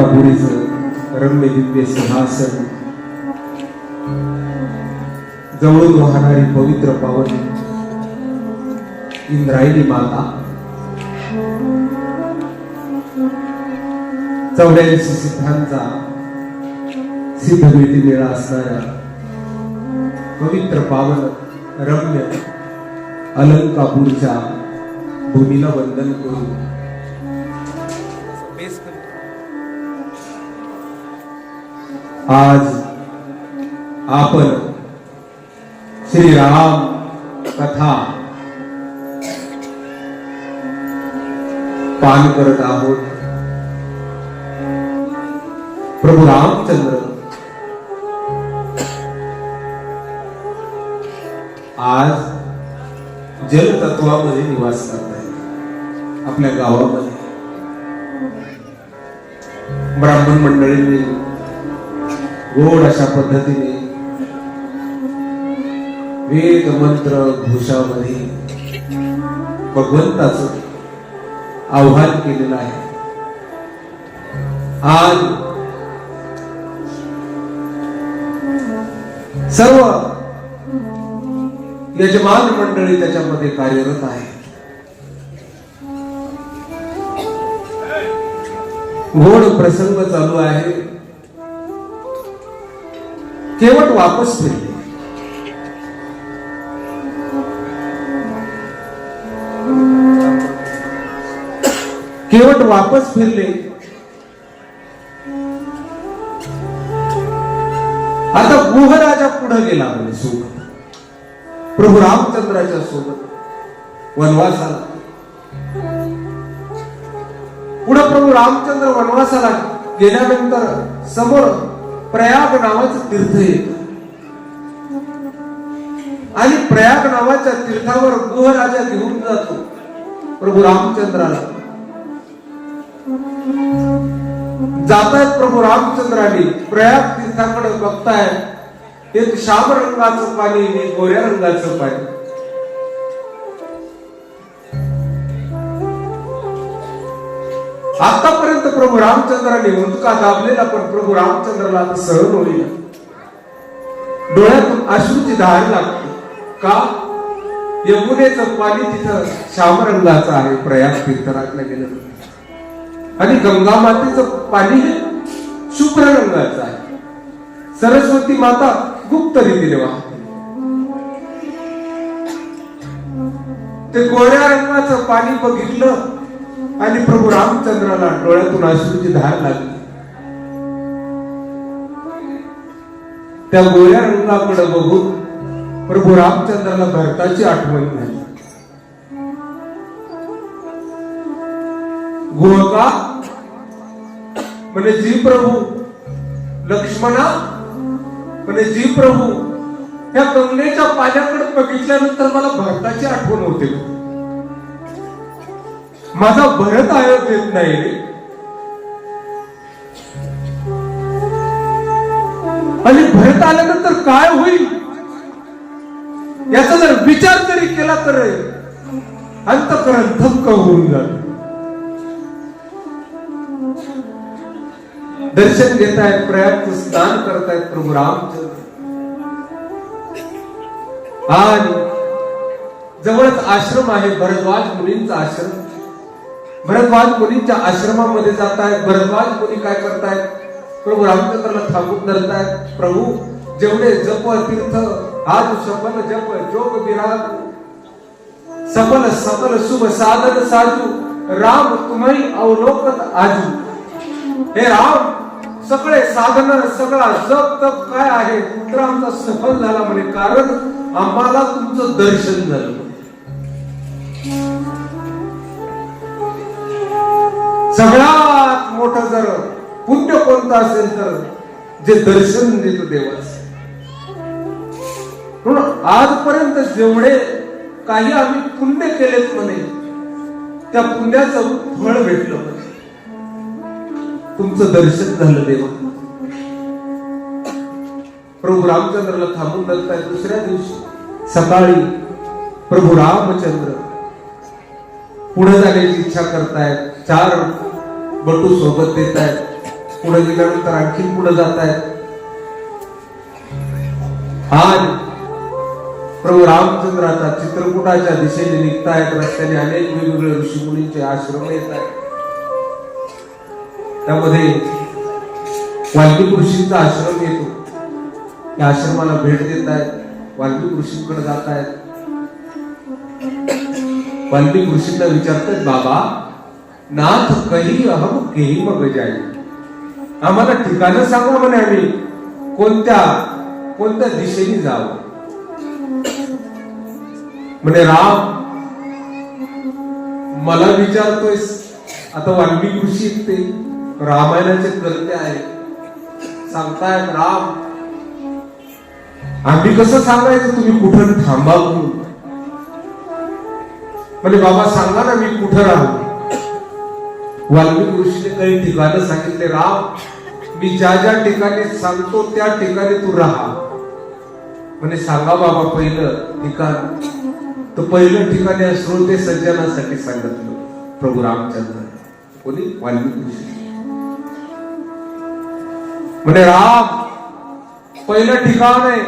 अलंकापुरीचं रम्य दिव्य सिंहासन, जवळून वाहणारी पवित्र पावनी इंद्रायणी माता, 84 सिद्धांचा सिद्धवेदी मेळा असणाऱ्या पवित्र पावन रम्य अलंकापूरच्या भूमीला वंदन करून आज आपण श्रीराम कथा पान करत आहोत. प्रभू रामचंद्र आज जलतत्वामध्ये निवास करत आहेत. आपल्या गावामध्ये ब्राह्मण मंडळींनी गोड अशा पद्धतीने वेद मंत्र घोषामध्ये भगवंताचं आव्हान केलेलं आहे. आज सर्व यजमान मंडळी त्याच्यामध्ये कार्यरत आहे. गोड प्रसंग चालू आहे. केवट वापस फिरले. केवट वापस फिरले. आता गुहराजा पुढे गेला म्हणजे सोबत प्रभू रामचंद्राच्या सोबत वनवासाला. पुढे प्रभू रामचंद्र वनवासाला गेल्यानंतर समोर प्रयाग नावाचं तीर्थ येत आणि प्रयाग नावाच्या तीर्थावर गुहराजा घेऊन जातो प्रभू रामचंद्राला. जातायत प्रभू रामचंद्राने प्रयाग तीर्थाकडे बघतायत. एक श्याम रंगाचं पाणी, एक गोऱ्या रंगाचं पाणी. आतापर्यंत प्रभू रामचंद्राने मुंडका दाबलेला, पण प्रभू रामचंद्राला आता सहन होईल. डोळ्यातून अश्रूची धार लागते. का? यमुनेचं पाणी तिथं श्याम रंगाचं आहे प्रयाग तीर्थराजला गेलं, आणि गंगा मातेचं पाणी हे शुभ्र रंगाचं आहे. सरस्वती माता गुप्त रीतीने वाहते. ते गोऱ्या रंगाचं पाणी बघितलं आणि प्रभू रामचंद्राला डोळ्यातून अश्रूची धार लागली. त्या गोऱ्या रंगाकडे बघून प्रभू रामचंद्राला भरताची आठवण झाली. गोका म्हणे जी प्रभू, लक्ष्मणा म्हणे जी प्रभू, या गंगेच्या पाण्याकडे बघितल्यानंतर मला भरताची आठवण होते. माझा भरत आयोग येत नाही रे. आणि भरत आल्यानंतर काय होईल याचा जर विचार जरी केला तर अंतःकरण थक्क होऊन जात. दर्शन घेतायत, प्रयागचं स्नान करतायत प्रभू रामचंद्र. आणि जवळच आश्रम आहे भरद्वाज मुनींचा आश्रम. भरद्वाज मुनींच्या आश्रमामध्ये जात आहेत. भरद्वाज मुनी काय करतायत? प्रभू रामचंद्राला थांबून धरतायत. प्रभू जेवढे जप तीर्थ आज सफल जप जोग विराग, सफल सफल शुभ साधन साजू, राम तुम्ही अवलोकत आजू. हे राम, सगळे साधन सगळा जप तप काय आहे तर आमचा सफल झाला म्हणे, कारण आम्हाला तुमचं दर्शन झालं. सगळ्यात मोठं जर पुण्य कोणतं असेल तर जे दर्शन देतो देवाचं. म्हणून आजपर्यंत जेवढे काही आम्ही पुण्य केलेत म्हणे, त्या पुण्याचं फळ भेटलं म्हणे. तुमचं दर्शन झालं देवा. प्रभू रामचंद्राला थांबून धरताय. दुसऱ्या दिवशी सकाळी प्रभू रामचंद्र पुढे जाण्याची इच्छा करतायत. 4 बटू सोबत देत आहेत. पुढे गेल्यानंतर आणखी पुढे जात आहेत. आज प्रभू रामचंद्र आता चित्रकूटाच्या दिशेने निघतायत. रस्त्याने अनेक वेगवेगळे ऋषीमुनींचे आश्रम येत आहेत. त्यामध्ये वाल्मिक ऋषींचा आश्रम येतो. त्या आश्रमाला भेट देत आहेत. वाल्मिक ऋषींकडे जात आहेत. वाल्मिक ऋषींना विचारतात, बाबा नाथ कही अहम केही मग जाई, आम्हाला ठिकाणं सांगा म्हणे, आम्ही कोणत्या दिशेने जावं. म्हणे राम मला विचारतोयस. आता वाल्मिक ऋषी ते रामायणाचे कर्ते आहेत. सांगतायत राम आम्ही कसं सांगायचं तुम्ही कुठं थांबा म्हणून. म्हणजे बाबा सांगा ना मी कुठं राहू. वाल्मिक ऋषीने काही ठिकाणं सांगितले. राम मी ज्या ज्या ठिकाणी सांगतो त्या ठिकाणी तू राहा. म्हणजे सांगा बाबा पहिलं ठिकाण. तर पहिलं ठिकाण या श्रोते सज्जनासाठी सांगितलं प्रभू रामचंद्र. कोणी? वाल्मिक ऋषी. म्हणजे राम पहिलं ठिकाण आहे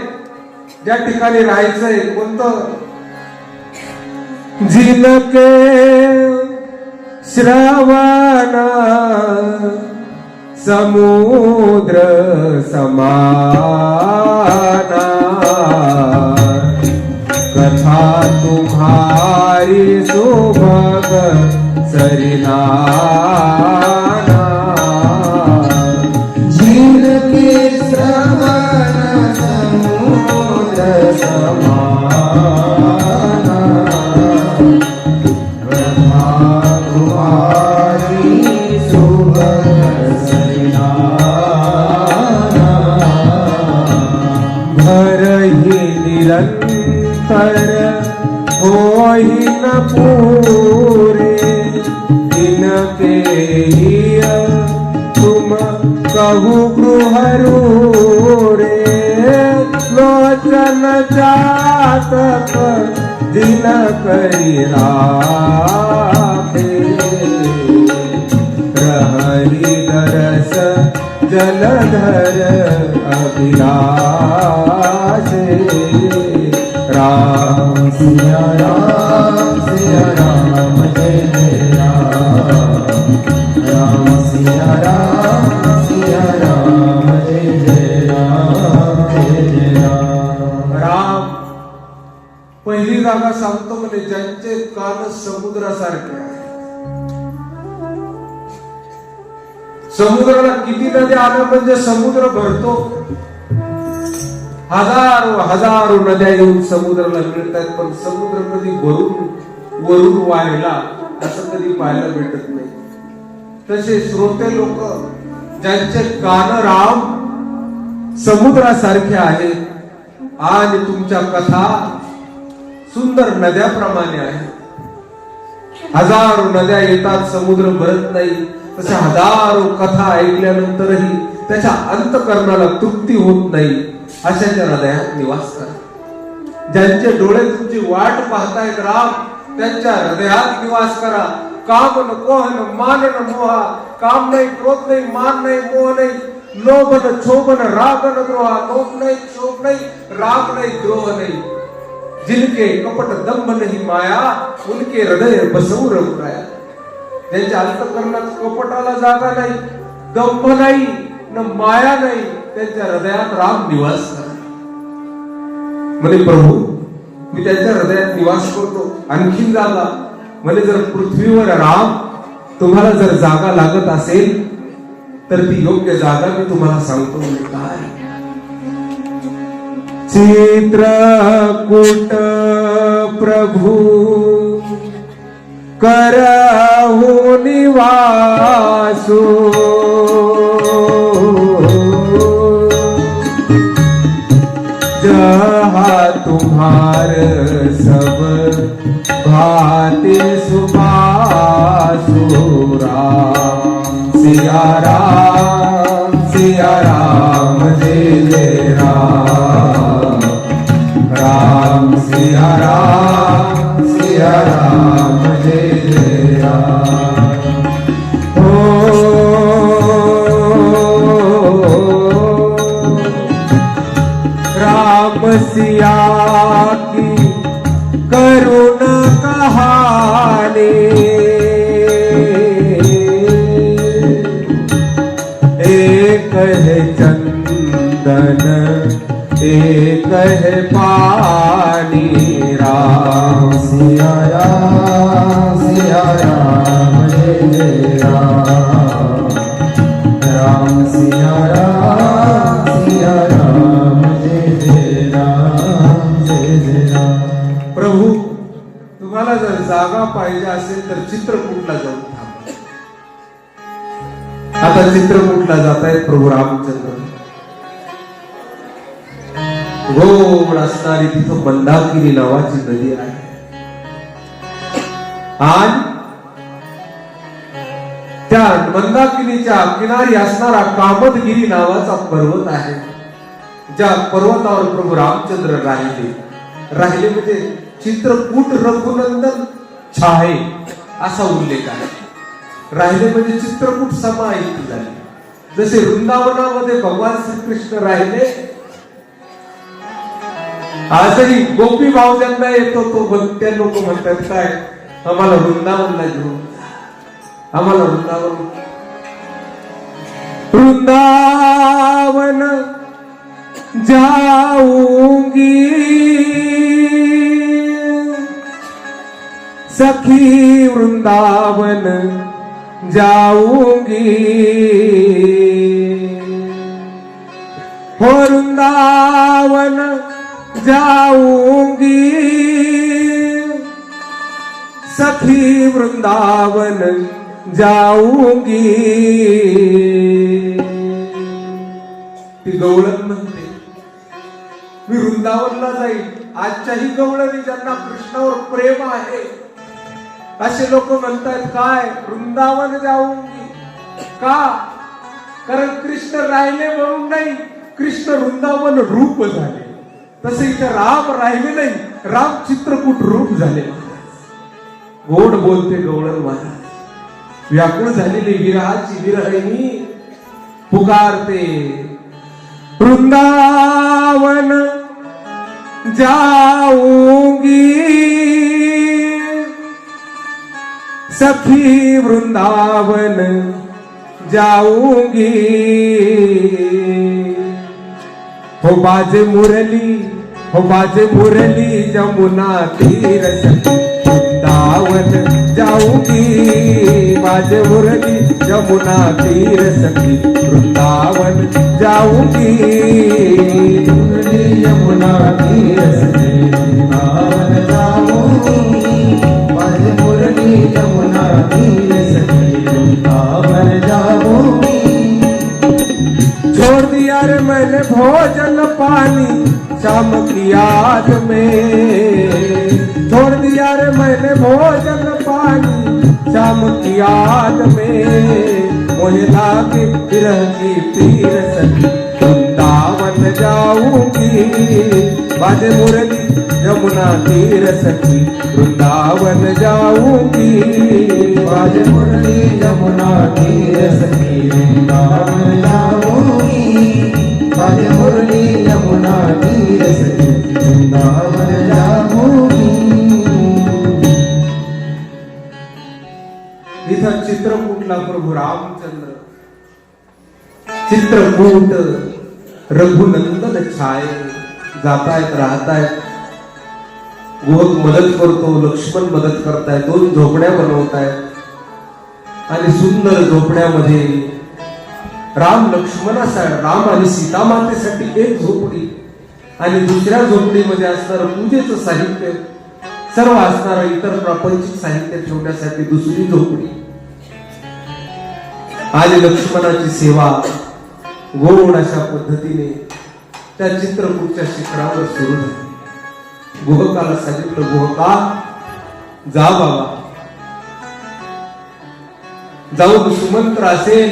ज्या ठिकाणी राहायचंय कोणतं? जिनके श्रवण समुद्र समाना, कथा तुम्हारी सुभग सरिना. जिनके श्रवण समुद्र समाना, निरंतर होहि न पूरे, इनके ही तुम कहु गृहरूरे. लोचन जातक दिन करी राखे, रहरि दरस जलधर अभिलाषे. राम सिया राम जय जय राम. राम सिया राम जय जय राम जय जय राम. राम पहिली जागा सांगतो म्हणजे ज्यांचे कान समुद्रासारखे आहे. समुद्राला किती नद्या आल्या म्हणजे समुद्र भरतो. हजारो नद्या येऊन समुद्राला मिळतात, पण समुद्र कधी वरून वाहिला असं कधी पाहायला भेटत नाही. तसे श्रोते लोक ज्यांचे कान राम समुद्रासारखे आहेत आणि तुमच्या कथा सुंदर नद्याप्रमाणे आहेत. हजारो नद्या येतात, समुद्र भरत नाही. तशा हजारो कथा ऐकल्यानंतरही त्याच्या अंतकरणाला तृप्ती होत नाही. अशाच्या हृदयात निवास करा. ज्यांचे डोळे तुमची वाट पाहतायत राम, त्यांच्या हृदयात निवास करा. काम न कोह न मान न मोहा, काम नाही, क्रोध नाही, मान नाही, मोह नाही, लोभ न क्षोभ न राग न द्रोहा. लोभ नाही, क्षोभ नाही, राग नाही, द्रोह नाही. जिनके कपट दंभ नहीं माया, उनके हृदय बसवू रघुराया. ज्यांच्या अंतकरणात कपटाला जागा नाही, दंभ नाही, न माया नाही, त्यांच्या हृदयात राम निवास करा. म्हणे प्रभू मी त्यांच्या हृदयात निवास करतो. आणखी जागा म्हणे जर पृथ्वीवर राम तुम्हाला जर जागा लागत असेल तर ती योग्य जागा मी तुम्हाला सांगतो. म्हणजे काय? चित्रकूट प्रभु करहु निवासो, जहाँ तुम्हार सब भांति सुबासु. राम सिया राम जय जय राम. राम सिया राम जय जय राम. ओ पानी राम सिया राम जय जय राम राम सिया राम जय जय राम प्रभू तुम्हाला जर जागा पाहिजे असेल तर चित्रकूटला जाऊन थांबा. आता चित्रकूटला जात आहेत प्रभू रामचंद्र. गोड असणारी तिथं मंदाकिनी नावाची नदी आहे आणि त्या मंदाकिनीच्या किनारी असणारा कामदगिरी नावाचा पर्वत आहे. ज्या पर्वतावर प्रभू रामचंद्र राहिले म्हणजे चित्रकूट रघुनंदन छाये असा उल्लेख आहे. राहिले म्हणजे चित्रकूट समाहित झाले. जसे वृंदावनामध्ये भगवान श्रीकृष्ण राहिले, आजही गोपी भाव ज्यांना येतो तो त्या लोक म्हणतात काय, आम्हाला वृंदावनला घेऊन, आम्हाला वृंदावन जाऊंगी सखी वृंदावन जाऊंगी हो वृंदावन जाऊंगी सखी वृंदावन जाऊंगी. ती गवळण म्हणते मी वृंदावनला जाईल. आजच्याही गवळणी ज्यांना कृष्णावर प्रेम आहे असे लोक म्हणतात काय वृंदावन जाऊंगी का, कारण कृष्ण राहिले म्हणून नाही, कृष्ण वृंदावन रूप झाले. तसे इथे राम राहिले नाही, राम चित्रकूट रूप झाले. गोड बोलते गवळण माझा, व्याकुळ झालेली विरहाची विरहिणी पुकारते वृंदावन जाऊंगी सखी वृंदावन जाऊंगी हो बाजे मुरली जमुना तीर सखी वृंदावन जाऊंगी. बाजे मुरली जमुना तीर सखी वृंदावन जाऊंगी. मुरली यमुना तीर सखी वृंदावन जाऊंगी. बाजे मुरली यमुना तीर सखी वृंदावन जाऊंगी. छोड़ दिया रे मैंने भोजन पानी शाम की याद में, छोड़ दिया रे मैंने भोजन पानी शाम की याद में. मुझे लागे विरह की पीर सखी वृंदावन जाऊंगी. बाजे मुरली यमुना तीर सखी वृंदावन जाऊंगी. बाजे मुरली यमुना तीर सखी वृंदावन जाऊंगी. बाजे मुरली यमुना तीर सखी वृंदावन जाऊंगी. इथं चित्रकूटला प्रभू रामचंद्र चित्रकूट रघुनंदन छाये जातायत राहतायत. गोहक मदत करतो, लक्ष्मण मदत करतायत, 2 झोपड्या बनवतायत आणि सुंदर झोपड्यामध्ये राम लक्ष्मणासाठी, राम आणि सीता मातेसाठी एक झोपडी आणि दुसऱ्या झोपडीमध्ये असणारं पूजेचं साहित्य, सर्व असणारं इतर प्रापंचिक साहित्य ठेवण्यासाठी दुसरी झोपडी आणि लक्ष्मणाची सेवा गोड अशा पद्धतीने त्या चित्रकूटच्या शिखरावर सुरू झाली. गोहकाला सांगितलं, गोहका जा बाबा, जाऊन सुमंत्र असेल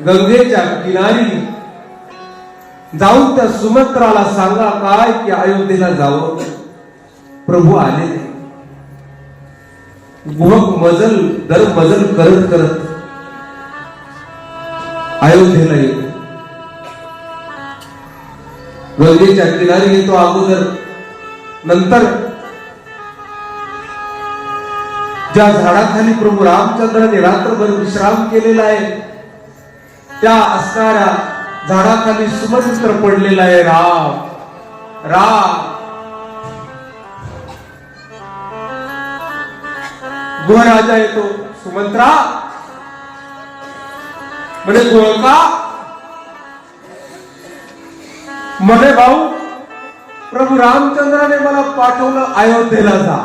गंगेच्या किनारी जाऊन त्या सुमंत्राला सांगा काय की अयोध्येला जावं. प्रभू आले नाही. गोहक मजल दर मजल करत करत अयोध्येला येतो. गंगेच्या किनारी येतो अगोदर, नंतर ज्या झाडाखाली प्रभू रामचंद्राने रात्रभर विश्राम केलेला आहे त्या असणाऱ्या झाडाखाली सुमंत्र पडलेला आहे राम. गुहराजा येतो. सुमंत्रा म्हणे गोळका म्हणे भाऊ प्रभू रामचंद्राने मला पाठवलं अयोध्येला जा.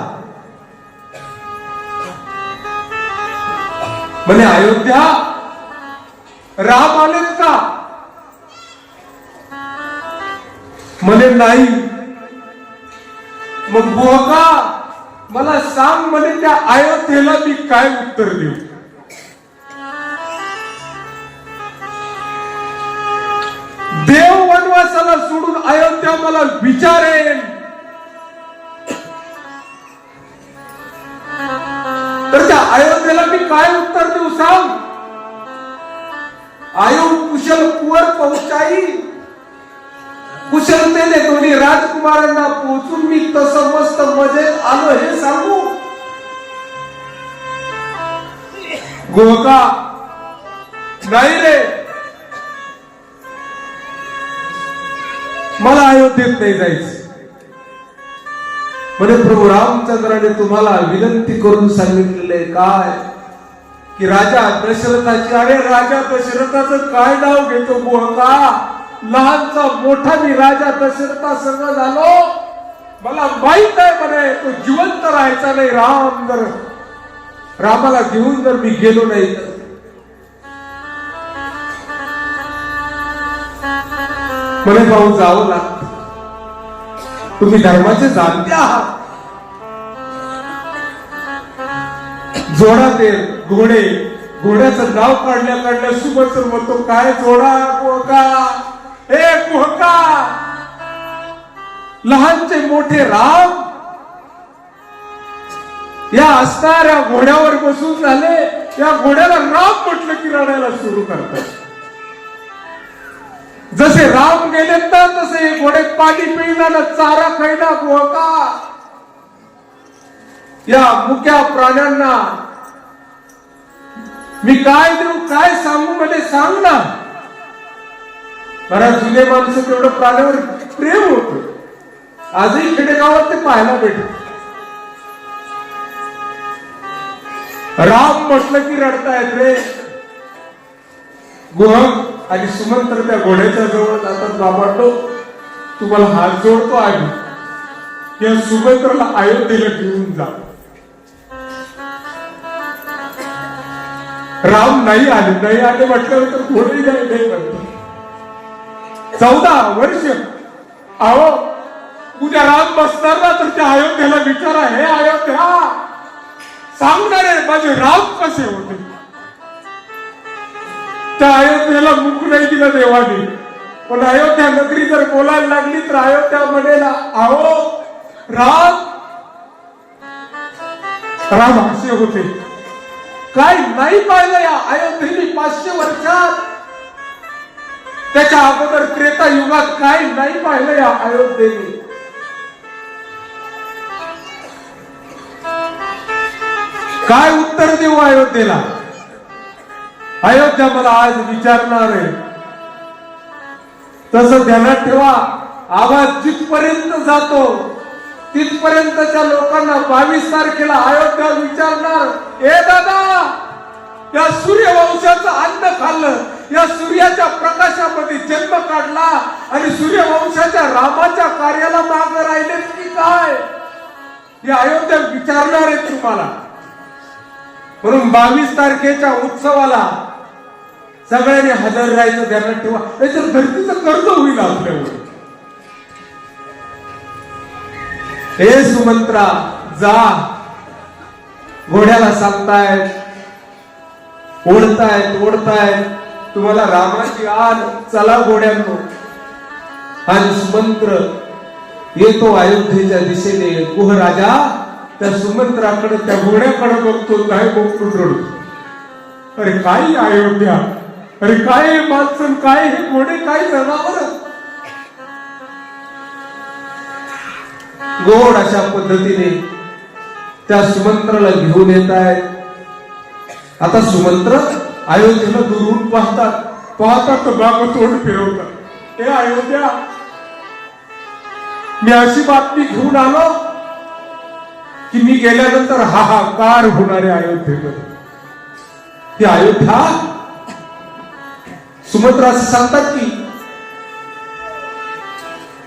म्हणे अयोध्या राम आलेत का? म्हणे नाही. मग गोळका मला सांग म्हणे त्या अयोध्येला मी काय उत्तर देऊ? देव वनवासाला सोडून अयोध्या मला विचारेल तर त्या अयोध्येला मी काय उत्तर देऊ सांग? आयु कुशल कुवर पोहोचाई, कुशलतेने दोन्ही राजकुमारांना पोहोचून मी तसं मस्त मजेत आलो हे सांगू? गोळका नाही रे, मला अयोध्येत नाही जायचं. म्हणे प्रभू रामचंद्राने तुम्हाला विनंती करून सांगितलेले काय की राजा दशरथाची. अरे राजा दशरथाचं काय नाव घेतो गोळका? लहानचा मोठा मी राजा दशरथा संग झालो. मला माहित आहे म्हणे तो जिवंत राहायचा नाही. रामाला घेऊन जर मी गेलो नाही तर. म्हणे भाऊ जावं लागतं, तुम्ही धर्माचे जाणते आहात. जोडा ते घोडे. घोड्याचं नाव काढल्या काढल्या सुमंत्र म्हणतो काय जोडा गोळका, हे गोळका लहानचे मोठे राम या असणाऱ्या घोड्यावर बसून झाले. या घोड्याला राम म्हटलं की रडायला सुरू करतात. जसे राम गेले ना तसे हे घोडे पाणी पिणार, चारा खायला. गोळका या मुक्या प्राण्यांना मी काय देऊ, काय सांगू म्हणे सांग ना. बऱ्याच जुने माणसं तेवढं प्राण्यावर प्रेम होत. आजही खेडेगावात ते पाहायला भेटत. राम म्हटलं की रडतायत रे. गोहक आणि सुमंत्र त्या घोड्याच्या जवळ जातात. बाबांनो तुम्हाला हात जोडतो आहे या सुमंत्राला अयोध्येला घेऊन जा. राम नाही आले म्हटल्यावर तर घोडे नाही म्हणतो. 14 वर्ष अहो उद्या राम बसणार ना तर त्या अयोध्येला विचारा, हे अयोध्या सांगणार आहे माझे राम कसे होते. त्या अयोध्येला मुख नाही दिलं देवाने. पण अयोध्या नगरी जर बोलायला लागली तर अयोध्या म्हणेल अहो राम असे होते. काय नाही पाहिलं या अयोध्येने 500 वर्षात. त्याच्या अगोदर त्रेता युगात काय नाही पाहिलं या अयोध्येने. काय उत्तर देऊ अयोध्येला? अयोध्या मला आज विचारणार आहे. तसं ध्यानात ठेवा, आवाज जिथपर्यंत जातो तिथपर्यंतच्या लोकांना 22 तारखेला अयोध्या विचारणार, ए दादा या सूर्यवंशाचं अन्न खाल्लं, या सूर्याच्या प्रकाशामध्ये जन्म काढला आणि सूर्यवंशाच्या रामाच्या कार्याला मागे राहिलेत की काय, हे अयोध्या विचारणार आहे तुम्हाला. म्हणून 22 तारखेच्या उत्सवाला सगळ्यांनी हजर राहायचं ध्यानात ठेवा. त्याच्यात धरतीचं कर्ज होईल आपल्यावर. हे सुमंत्रा जा. घोड्याला सांगतायत ओढतायत तुम्हाला रामाची आण, चला घोड्यांनो. आणि सुमंत्र येतो अयोध्येच्या दिशेने. गुह राजा त्या सुमंत्राकडे त्या घोड्याकडे बघतो, काय बघतो रडतो. अरे काय अयोध्या, अरे काय माणसं, काय हे घोडे, काय जनावर. गोड अशा पद्धतीने त्या सुमंत्राला घेऊन येत आहेत. आता सुमंत्र अयोध्येला दुरून पाहतात तर बाग तोंड फिरवतात. हे अयोध्या मी अशी बातमी घेऊन आलो की मी गेल्यानंतर हाहाकार होणारे अयोध्येमध्ये. ती अयोध्या सुमंत्रा असं सांगतात की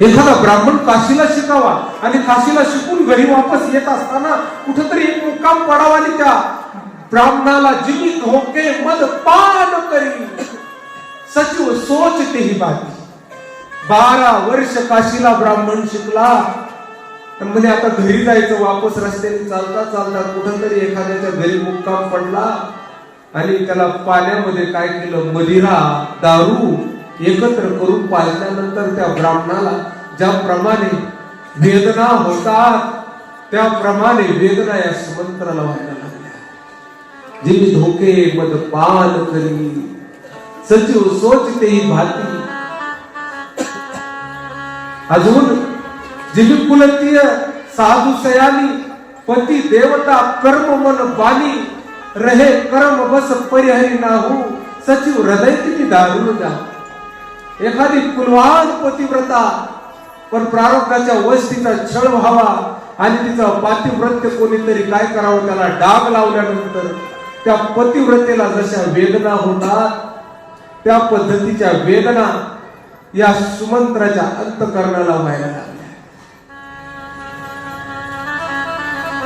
एखादा ब्राह्मण काशीला शिकावा आणि काशीला शिकून घरी वापस येत असताना कुठेतरी एक मुक्काम पडावा आणि त्या ब्राह्मणाला जीवित होके मद पान करी. सचिव सोचते ही बात. 12 वर्ष काशीला ब्राह्मण शिकला म्हणजे आता घरी जायचं, वापस रस्त्याने चालता चालता कुठंतरी एखाद्याच्या घरी मुक्काम पडला आणि त्याला पाण्यामध्ये काय केलं, मदिरा दारू एकत्र करून पाजल्यानंतर त्या ब्राह्मणाला ज्याप्रमाणे वेदना होतात त्याप्रमाणे वेदना या सुमंत्राला व्हायला लागल्या. जीवित होके मद पान करी सचिव सोचते ही भाती. अजून जीवित कुलतीय साधू सयानी पती देवता कर्म मन बानी रहे कर्म बस परिहरी नाहू सचिव हृदय किती दारुण जा. एखादी कुलवान पतिव्रता पण प्रारब्धाच्या वस्तीचा छळ व्हावा आणि तिचं पातिव्रत्य कोणीतरी काय करावं, त्याला डाग लावल्यानंतर त्या पतिव्रतेला जशा वेदना होतात त्या पद्धतीच्या वेदना या सुमंत्राच्या अंतःकरणाला व्हायला लागल्या.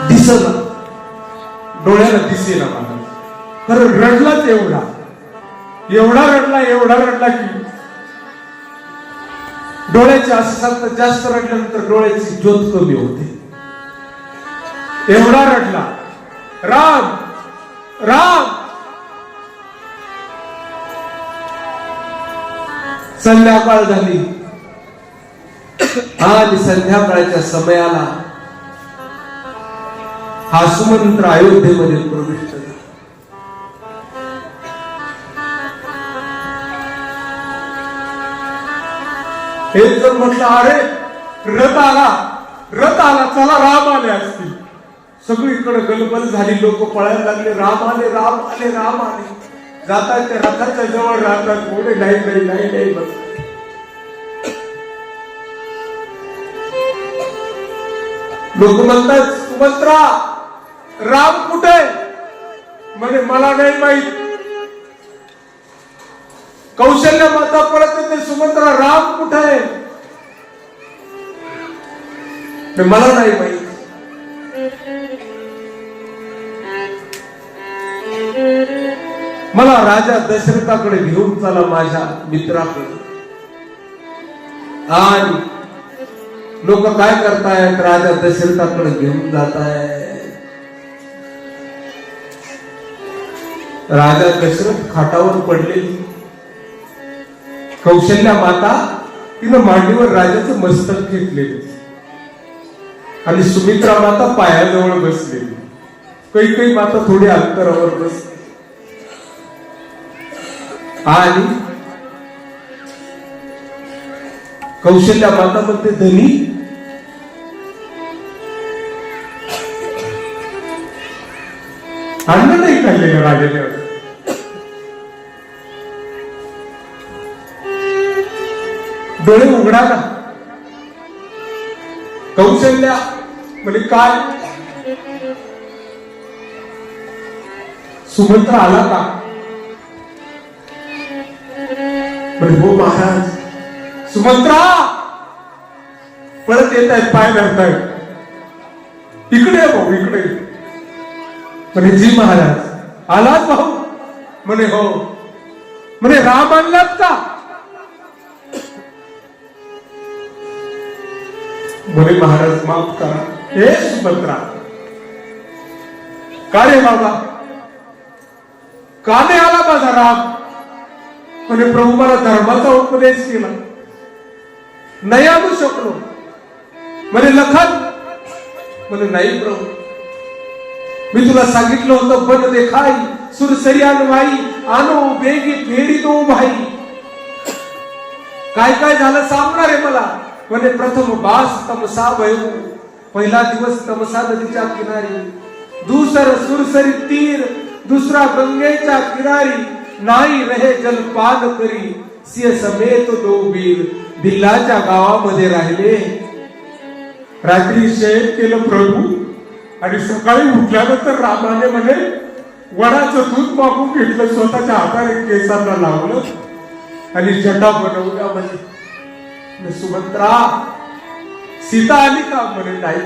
दिसला, डोळ्याला दिसेना मला. खरं रडलाच एवढा रडला की डोळ्याचे असं सांगतात जास्त रडल्यानंतर डोळ्याची ज्योत कमी होते. एवढा रडला. राम राम. संध्याकाळ झाली आणि संध्याकाळच्या समयाला हा सुमंत्र अयोध्येमध्ये प्रविष्ट झाला. एक जण म्हटलं अरे रथ आला चला राम आले असतील. सगळीकडे गलबल झाली, लोक पळायला लागले, राम आले राम आले राम आले. जातात त्या रथाच्या जवळ राहतात, कोणी नाही बस. लोक म्हणतात सुमंत्रा राम कुठे? म्हणे मला नाही माहित. कौशल्य माता परत येते, सुमंत्रा राम कुठे? मला नाही माहित. मला राजा दशरथाकडे घेऊन चला, माझ्या मित्राकडे. आणि लोक काय करतायत, राजा दशरथाकडे घेऊन जातायत. राजा दशरथ खाटावर पडलेली, कौशल्या माता तिनं मांडीवर राजाचं मस्तक घेतलेलं आणि सुमित्रा माता पायाजवळ बसलेली. काही माता थोडी अंतरावर बसली आणि कौशल्या माता म्हणते धनी अन्न नाही खाल्लेलं राजाने. डोळे उघडा ना. कौशल्या म्हणजे काय? सुमंत्र आला का? म्हणजे हो महाराज. सुमंत्रा परत येत आहेत, पाय धरतायत. इकडे भाऊ इकडे. म्हणे जी महाराज. आलात भाऊ? म्हणे हो. म्हणे राम आणलात का? म्हणे महाराज माफ करा. हे सुमंत्रा का रे बाबा, का नाही आला माझा राम? म्हणे प्रभू मला धर्माचा उपदेश केला, नाही आणू शकलो. म्हणे लखन? म्हणे नाही प्रभू, मी तुला सांगितलं होतं बन देखाई सुरसरी अनुभाई आनो बेगी फेडी तो भाई. काय काय झालं सांगणार आहे मला? म्हणे प्रथम बास तमसा भयू, पहिला दिवस तमसा नदीच्या किनारी, दुसर सुरसरी तीर, दुसरा गंगेच्या किनारी, नाही रहे जलपान करी, सिंह समेत 2 वीर भिल्लाच्या गावामध्ये राहिले. रात्री शयन केलं प्रभू आणि सकाळी उठल्यानंतर रामाने म्हणे वडाचं दूध मागून घेतलं, स्वतःच्या हाताने केसांना लावलं आणि जटा बनवल्या. म्हणे सुमंत्रा सीता आली का? म्हणे नाही.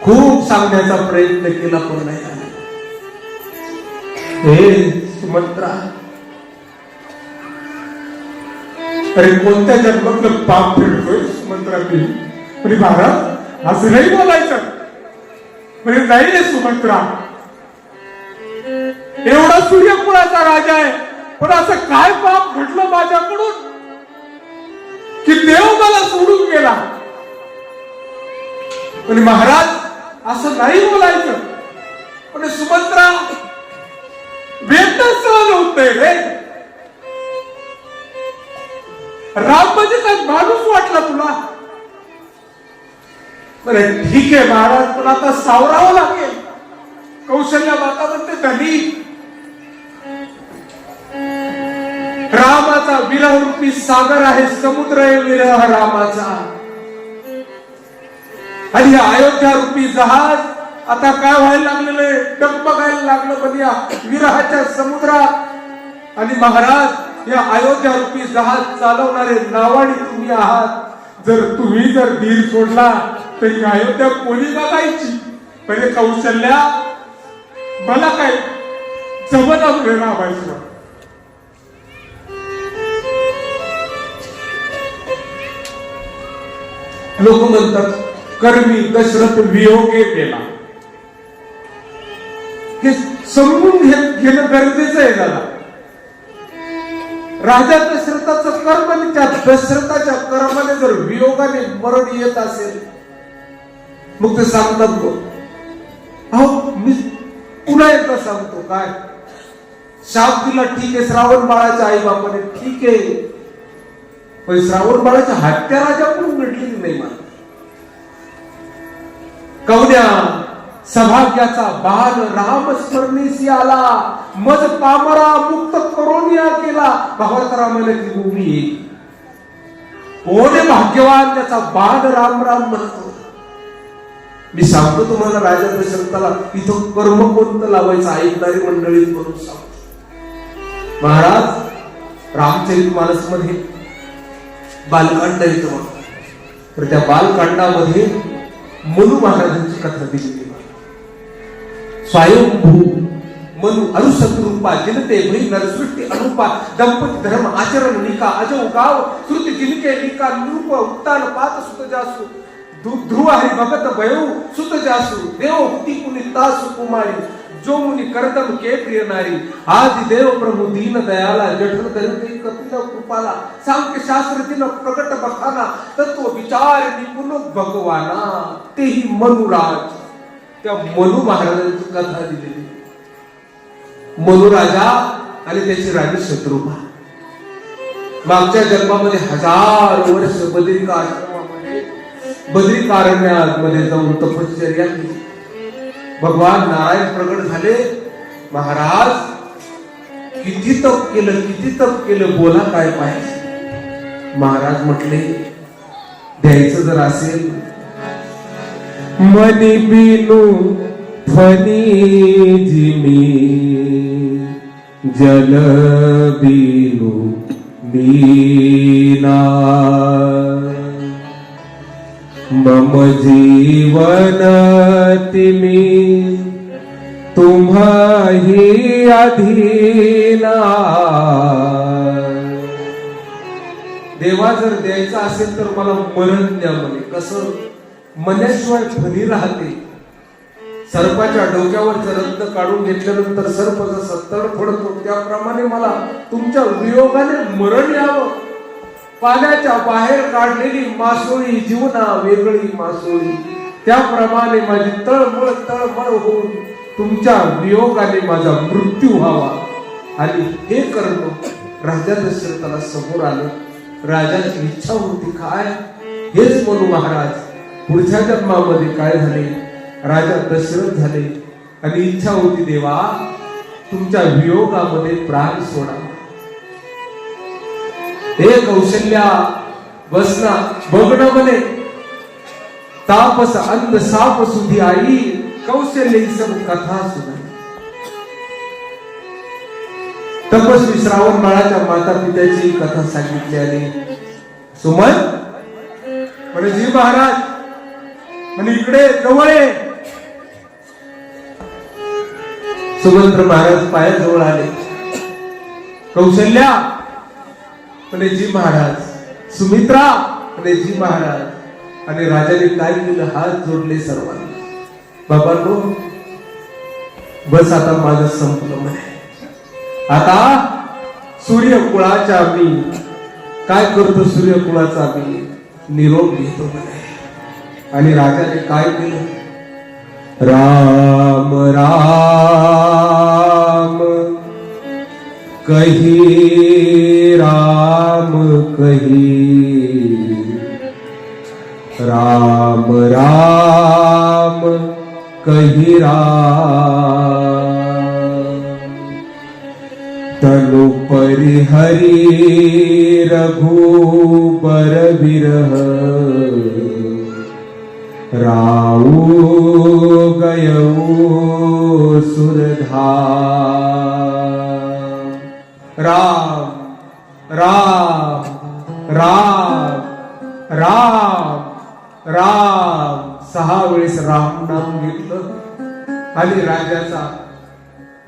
खूप सांगण्याचा प्रयत्न केला पण नाही आली. हे सुमंत्रा, अरे कोणत्या जन्मातलं पाप फेडतोय सुमंत्रा? मी महाराज असं नाही बोलायचं. म्हणजे नाही रे सुमंत्रा, एवढा सूर्यकुळाचा राजा आहे, पण असं काय पाप घडलं माझ्याकडून की देव मला सोडून गेला? पण महाराज असं नाही बोलायचं. पण सुमंत्रा, वेदना सहन होत नाही रे. राम म्हणजे काय माणूस वाटला तुला? बरे ठीक आहे महाराज, पण आता सावरावं लागेल. कौशल्या माता म्हणते धनी, रामाचा विरह रूपी सागर आहे, समुद्र आहे विरह रामाचा. आणि हे अयोध्या रूपी जहाज आता काय व्हायला लागलेलं आहे, डगमगायला लागलं पण या विरहाच्या समुद्रात. आणि महाराज, या अयोध्या रूपी जहाज चालवणारे नावाडी तुम्ही आहात. तुम्ही जर धीर सोडला तर ही अयोध्या कोणी बघायची? पहिले कौशल्या, मला काय जमना रामायचं. लोक म्हणतात कर्मी दशरथ वियोगे गेला. हे समजून घेणं गरजेचं आहे दादा. राजा दशरथाचं कर्म आणि त्या दशरथाच्या कर्माने जर वियोगाने मरण येत असेल, मग ते सांगतात बघ. अहो मी पुन्हा एकदा सांगतो, काय शाप दिला ठीक आहे श्रावण बाळाच्या आई बापाने, ठीक आहे, पण श्रावण बाळाच्या हत्या राजाकडून घडलेली नाही. मला कवड्या सभाग्याचा बाल राम स्मरणीसी आला, मज पामरा मुक्त करून या केला. भावार्थ रामाने ती भूमी येईल. कोण भाग्यवान त्याचा बाल राम राम म्हणतो. मी सांगतो तुम्हाला, राजा दशरथाला इथं कर्म कोणतं लावायचं ऐकणारी मंडळी म्हणून सांगतो. महाराज रामचरित मध्ये बालकांड येतो, तर त्या बालकांडामध्ये मनु महाराजांची कथा दिलेली. स्वयंभू मनु अरुसत्रूपा जिनते भई नरसृष्टी अनुपा दंपती धर्म आचरण निका अजो गाव श्रुति जिनके निका निरूप उत्तान पात सुत जासु ध्रुव हरि भगत भयऊ सुत जासु देव हुती पुनितासु कुमारी जो मुनि करदम के प्रिय नारी आदि देव प्रभु दीन दयाला जठर धरते कपिल कृपाला सांख्य शास्त्र दिन प्रकट बखाना तत्व विचार निपुण भगवाना. तेही मनुराज, त्या मनु महाराजांची कथा दिलेली. मनु राजा आणि त्याची राणी शत्रुघ्न मागच्या जन्मामध्ये 1000 वर्ष बद्रिका आश्रमामध्ये बद्रिकारण्यामध्ये जाऊन तपश्चर्या केली. भगवान नारायण प्रगट झाले. महाराज किती तप केलं, बोला काय पाहिजे? महाराज म्हटले, द्यायचं जर असेल, मनी बिनु फनी जिमी जल बिनु मीना मम जीवन तिमी तुम्हाही अधीना. देवा जर द्यायचा असेल तर मला मरण द्या म्हणे. कसं? मनेश्वर फणी राहते. सर्पाच्या डोक्यावरचं रक्त काढून घेतल्यानंतर सर्प जसं तड फडतो त्याप्रमाणे मला तुमच्या वियोगाने मरण यावं. पाण्याच्या बाहेर काढलेली मासोळी जीवना वेगळी मासोळी, त्याप्रमाणे माझी तळमळ होऊन तुमच्या वियोगाने माझा मृत्यू व्हावा. आणि हे करणं राजा दशरथाला समोर आलं. राजाची इच्छा होती काय? हेच म्हणू महाराज पुढच्या जन्मामध्ये काय झाले? राजा दशरथ झाले आणि इच्छा होती देवा तुमच्या वियोगामध्ये प्राण सोडा. हे कौशल्या बसना बघणं म्हणे तापस अंध साप सुधी आई कौशल्य सब कथा सुनाई. तपस्वी श्रावण बाळाच्या माता पित्याची कथा सांगितली आणि सुमन म्हणे जी महाराज म्हणे इकडे जवळ आहे. सुमंत्र महाराज पायाजवळ आले. कौशल्या म्हणे जी महाराज. सुमित्रा म्हणे जी महाराज. आणि राजाने काय केलं हात जोडले सर्वांना. बाबांनो बस आता माझं संपलं म्हणे. आता सूर्यकुळाच्या मी काय करतो सूर्यकुळाचा मी निरोप घेतो म्हणे. आणि राजाने काय केलं. राम राम कही राम कही राम राम कही राम. तनु परिहरि रघुबर विरह राऊ गयऊ सुरधाम. राम राम राम राम राम 6 वेळेस राम नाम घेतलं. आणि राजाचा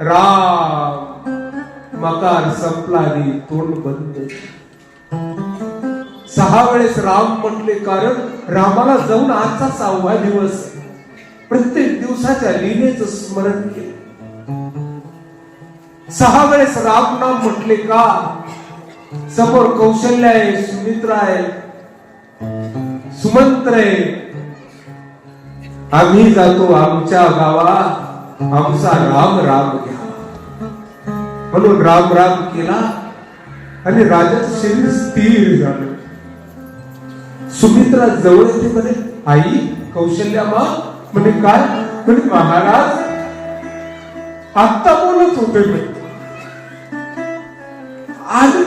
राम मकार संपला आणि तोंड बंद. 6 वेळेस राम म्हटले कारण रामाला जाऊन आजचा 6वा दिवस. प्रत्येक दिवसाच्या लीलेचं स्मरण केलं. 6 वेळेस राम नाम म्हटले का. समोर कौशल्य आहे, सुमित्रा आहे, सुमंत्र आहे. आम्ही जातो आमच्या गावात आमचा राम राम घ्या म्हणून राम राम केला. आणि राजाचं शरीर स्थिर झालं. सुमित्रा जवळ येते म्हणे आई कौशल्या मा म्हणे काय म्हणे महाराज आत्ता बोलत होते म्हणे. आणि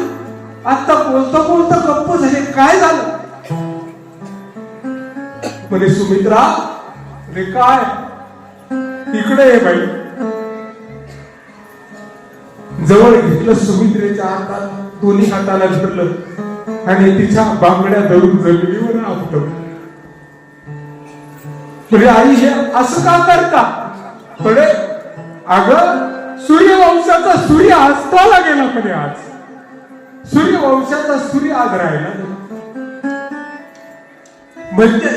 आता बोलता बोलता गप्प झाले काय झालं म्हणे. सुमित्रा म्हणे काय इकडे आहे बाई. जवळ घेतलं सुमित्रेच्या हातात दोन्ही हाताला धरलं आणि तिच्या बांगड्या धरून जमिनीवर आपटलं. म्हणजे आई हे असं का करता म्हणे अगं सूर्यवंशाचा सूर्य अस्ताला गेला म्हणे. आज सूर्यवंशाचा सूर्य आज राहिला म्हणजे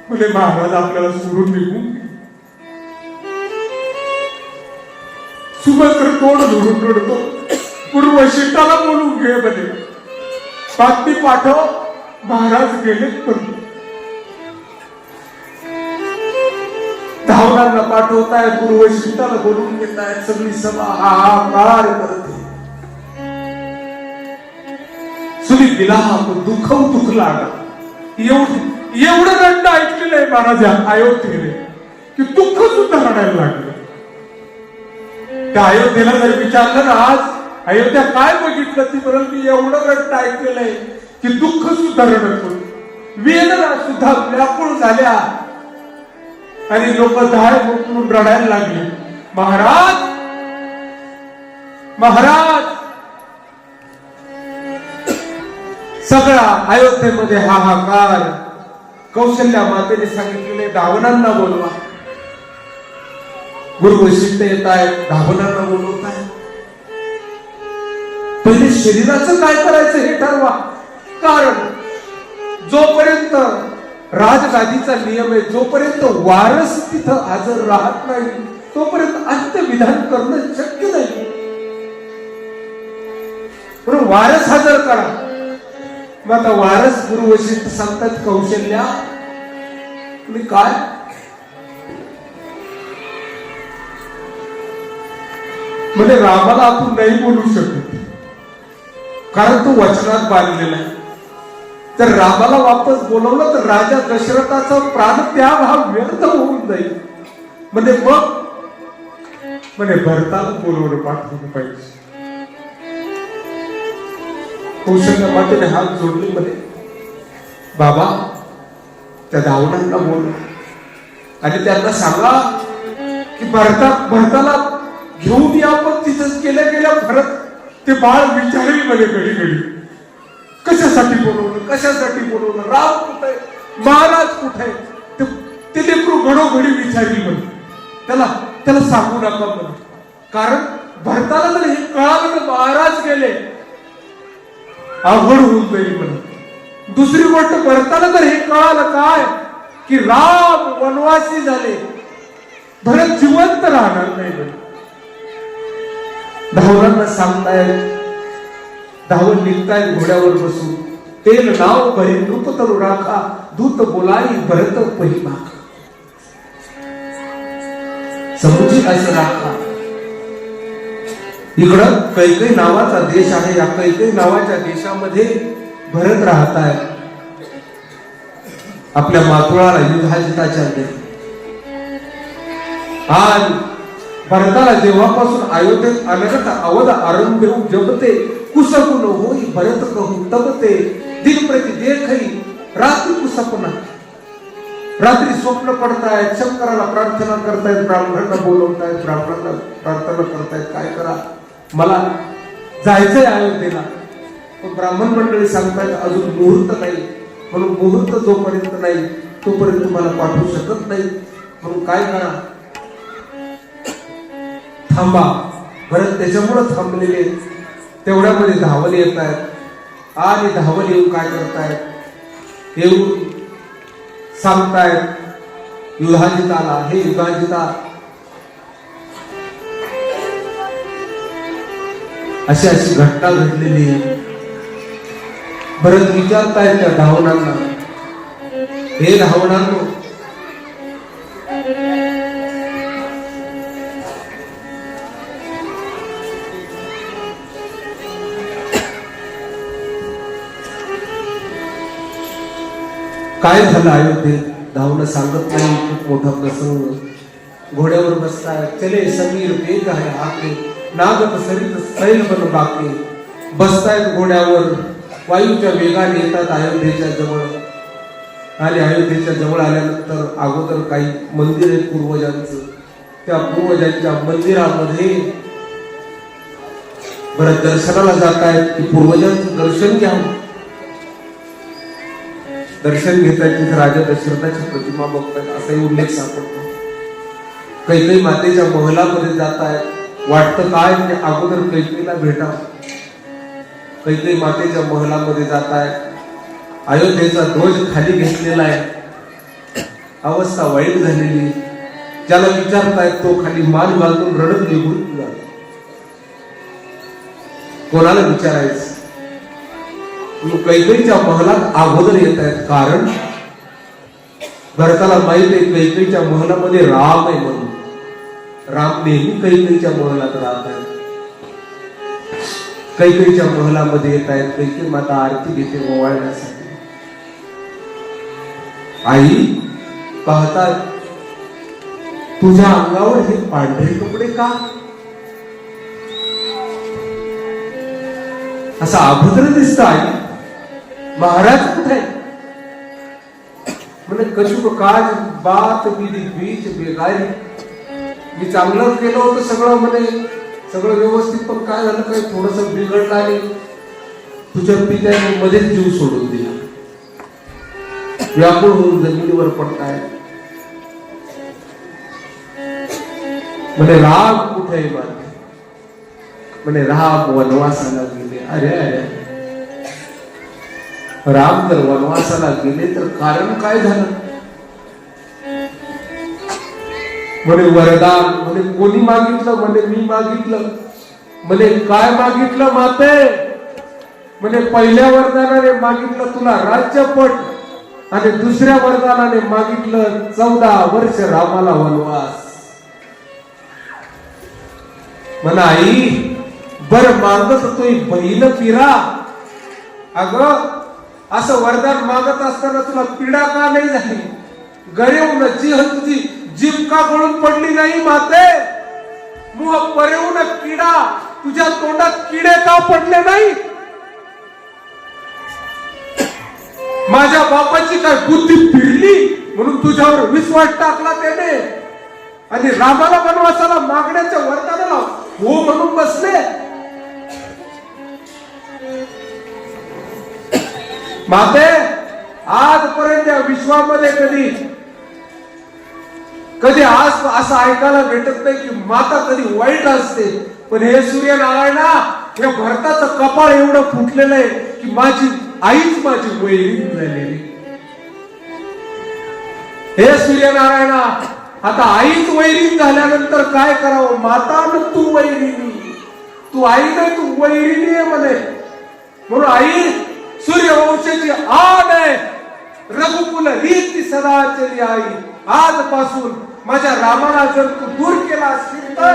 म्हणे महाराज आपल्याला सोडून निघून. सुभद्र तोंड धरून रडतो. पूर्वशीताला बोलून घे म्हणे. बातमी पाठव महाराज गेले. धावणांना पाठवताय पूर्वशीताला बोलून घेताय. सगळी सभा हाहाकार करते. सुनी विलाप दुःख लागला. एवढं रडणं ऐकलेलं आहे महाराज अयोध्येने की दुःख सुद्धा रडायला लागलं. त्या अयोध्येला जर विचारलं ना आज अयोध्या काय बघितलं ती म्हणून मी एवढं रडणं ऐकलेलं आहे की दुःख सुद्धा रडत होत. वेदना सुद्धा व्याकुळ झाल्या आणि लोक धाय मोकळून रडायला लागले. महाराज महाराज सगळा अयोध्येमध्ये हाहाकार. कौशल्या मातेने सांगितलेले धावनांना बोलवा. गुरु वैशिष्ट येत आहेत धावनांना बोलवत आहेत. पहिले शरीराचं काय करायचं हे ठरवा. कारण जोपर्यंत राजगादीचा नियम आहे जोपर्यंत वारस तिथं हजर राहत नाही तोपर्यंत अंत्यविधान करणं शक्य नाही. म्हणून वारस हजर करा. मग आता वारस गुरु वैशिष्ट सांगतात कौशल्या तुम्ही काय म्हणजे रामाला आपण नाही बोलू शकत कारण तो वचनात बांधलेला आहे. तर रामाला वापस बोलवलं तर राजा दशरथाचा प्राण त्याग हा व्यर्थ होऊन जाईल. म्हणजे मग म्हणजे भरताला बोलवलं पाठवलं पाहिजे. कौशल्या मातेने हात जोडले म्हणे बाबा त्या धावणांना बोल आणि त्यांना सांगा की भरताला घेऊन या. पण तिथंच गेल्या भरत ते बाळ विचारेल म्हणे घडी घडी कशासाठी बोलवलं, राम कुठे, महाराज कुठे, ते लेकरू घडोघडी विचारली म्हणे. त्याला सांगू नका म्हणे, कारण भरताला जर हे कळालं ना महाराज गेले अवघड होऊन जाईल म्हणे. दुसरी गोष्ट भरताला जर हे कळालं काय की राम वनवासी झाले, भरत जिवंत राहणार नाही म्हणे. धावणांना सांगतायत, धावत निघतायत घोड्यावर बसून. तेल नाव भरी नृप तरू राखा, दूत बोलाई भरत पहिमाखा. समजी असं राखा. इकडं कैकई नावाचा देश आहे. या कैकई नावाच्या देशामध्ये भरत राहत आहे आपल्या मातुळाला युधाजिताच्या घरी. आणि भरताला जेव्हापासून अयोध्येत अनगत अवध आरंभ जपते, कुसकुन होई भरत कहू तबते, दिन प्रति देखई रात्री कुसपना. रात्री स्वप्न पडतायत, शंकराला प्रार्थना करतायत, ब्राह्मणांना बोलवतायत, ब्राह्मणांना प्रार्थना करतायत काय करा मला जायचंय अयोध्येला. पण ब्राह्मण मंडळी सांगतायत अजून मुहूर्त नाही, म्हणून मुहूर्त जोपर्यंत नाही तोपर्यंत मला पाठवू शकत नाही. म्हणून काय करा थांबा. भरत त्याच्यामुळे थांबलेले. तेवढ्यामध्ये धावल येत आहेत आणि धावल येऊन काय करतायत, येऊन सांगतायत युधाजिताला, हे युधाजिता अशी अशी घटना घडलेली आहे. भरत विचारतायत त्या धावणांना, हे धावणांनो काय झालं अयोध्येत. धावणं सांगत नाही. खूप मोठा प्रसंग. घोड्यावर बसताय, चले समीर वेग आहे आके, नागत सरित सैल बन बाके. बसतायत घोड्यावर, वायूच्या वेगाने येतात अयोध्येच्या जवळ. आणि अयोध्येच्या जवळ आल्यानंतर अगोदर काही मंदिर आहेत पूर्वजांचं. त्या पूर्वजांच्या मंदिरामध्ये बरं दर्शनाला जातायत की पूर्वजांचं दर्शन घ्यावं. दर्शन घेतायत तिथे राजा दशरथाची प्रतिमा बघतायत असाही उल्लेख सापडतो. कैकई मातेच्या महलामध्ये जातायत. वाटतं काय म्हणजे अगोदर कैकईला भेटा. कैकई मातेच्या महलामध्ये जातायत. अयोध्येचा ध्वज खाली घेतलेला आहे. अवस्था वाईट झालेली. ज्याला विचारतायत तो खाली मान घालून रडत निघून जातो. कोणाला विचारायचं. कैकईच्या महलात अगोदर येत आहेत, कारण भरताला माहित आहे कैकईच्या महलामध्ये राम आहे म्हणून. राम नेहमी कैकईच्या महलात राहत आहेत. कैकईच्या महलामध्ये येत आहेत. कैकई माता आरती घेते ओवाळण्यासाठी. आई पाहतात तुझ्या अंगावर हे पांढरे कपडे का, असा अभद्र दिसत आहे. महाराज कुठे? म्हणे कशुक काज बात विधी बीज बेगारी. मी चांगलं केलं होतं सगळं म्हणे, सगळं व्यवस्थित, पण काय झालं काही थोडस बिघडलं आणि तुझ्या पित्याने मध्येच जीव सोडून दिला. व्याकुळ होऊन जमिनीवर पडताय. म्हणे राम कुठे आहे माझे? म्हणे राम वनवासाला गेले. अरे अरे, राम जर वनवासाला गेले तर कारण काय झालं? म्हणे वरदान. म्हणे कोणी मागितलं? म्हणे मी मागितलं. म्हणे काय मागितलं माते? म्हणे पहिल्या वरदानाने मागितलं तुला राज्यपट, आणि दुसऱ्या वरदानाने मागितलं 14 वर्ष रामाला वनवास. म्हणा आई बर मागत होतो बहीण पिरा. अगं असं वरदान मागत असताना तुला पीडा का नाही झाली? गरेऊन तुझी जीभ का गळून पडली नाही माते? मुह परेऊन किडा, तुझ्या तोंडात किडे का पडले नाही? माझ्या बापाची काय बुद्धी फिरली म्हणून तुझ्यावर विश्वास टाकला त्याने आणि रामाला वनवासाला मागण्याच्या वरदानाला हो म्हणून बसले. माते आजपर्यंत या विश्वामध्ये कधी आज असं ऐकायला भेटत नाही की माता कधी वाईट असते. पण हे सूर्यनारायणा, हे भरताचं कपाळ एवढं फुटलेलं आहे की माझी आईच माझी वैरीण झालेली. हे सूर्यनारायणा, आता आईच वैरीण झाल्यानंतर काय करावं? माता न तू वैरिणी, तू आई नाही तू वैरिणी आहे म्हणे. म्हणून आई सूर्यवंशाची आण आहे, रघुकुल रीती सदा चली आई. आजपासून माझ्या रामाला जर तू दूर केला असशील तर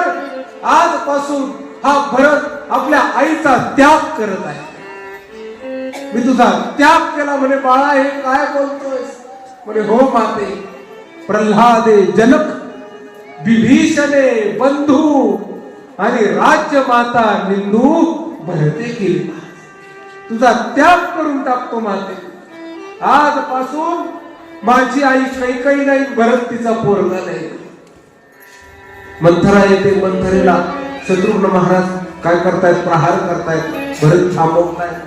आजपासून हा भरत आपल्या आईचा त्याग करत आहे. मी तुझा त्याग केला म्हणे. बाळा हे काय बोलतोय? म्हणे हो माते. प्रल्हादे जनक विभीषणे बंधू आणि राज्य माता निंदू भरते केली. तुझा त्याग करून टाकतो माते. आजपासून माझी आई काही नाही, भरत तिचा पोरगा नाही. मंथरा येते. मंथरेला शत्रुघ्न महाराज काय करतायत? प्रहार करतायत. भरत थांबवतायत.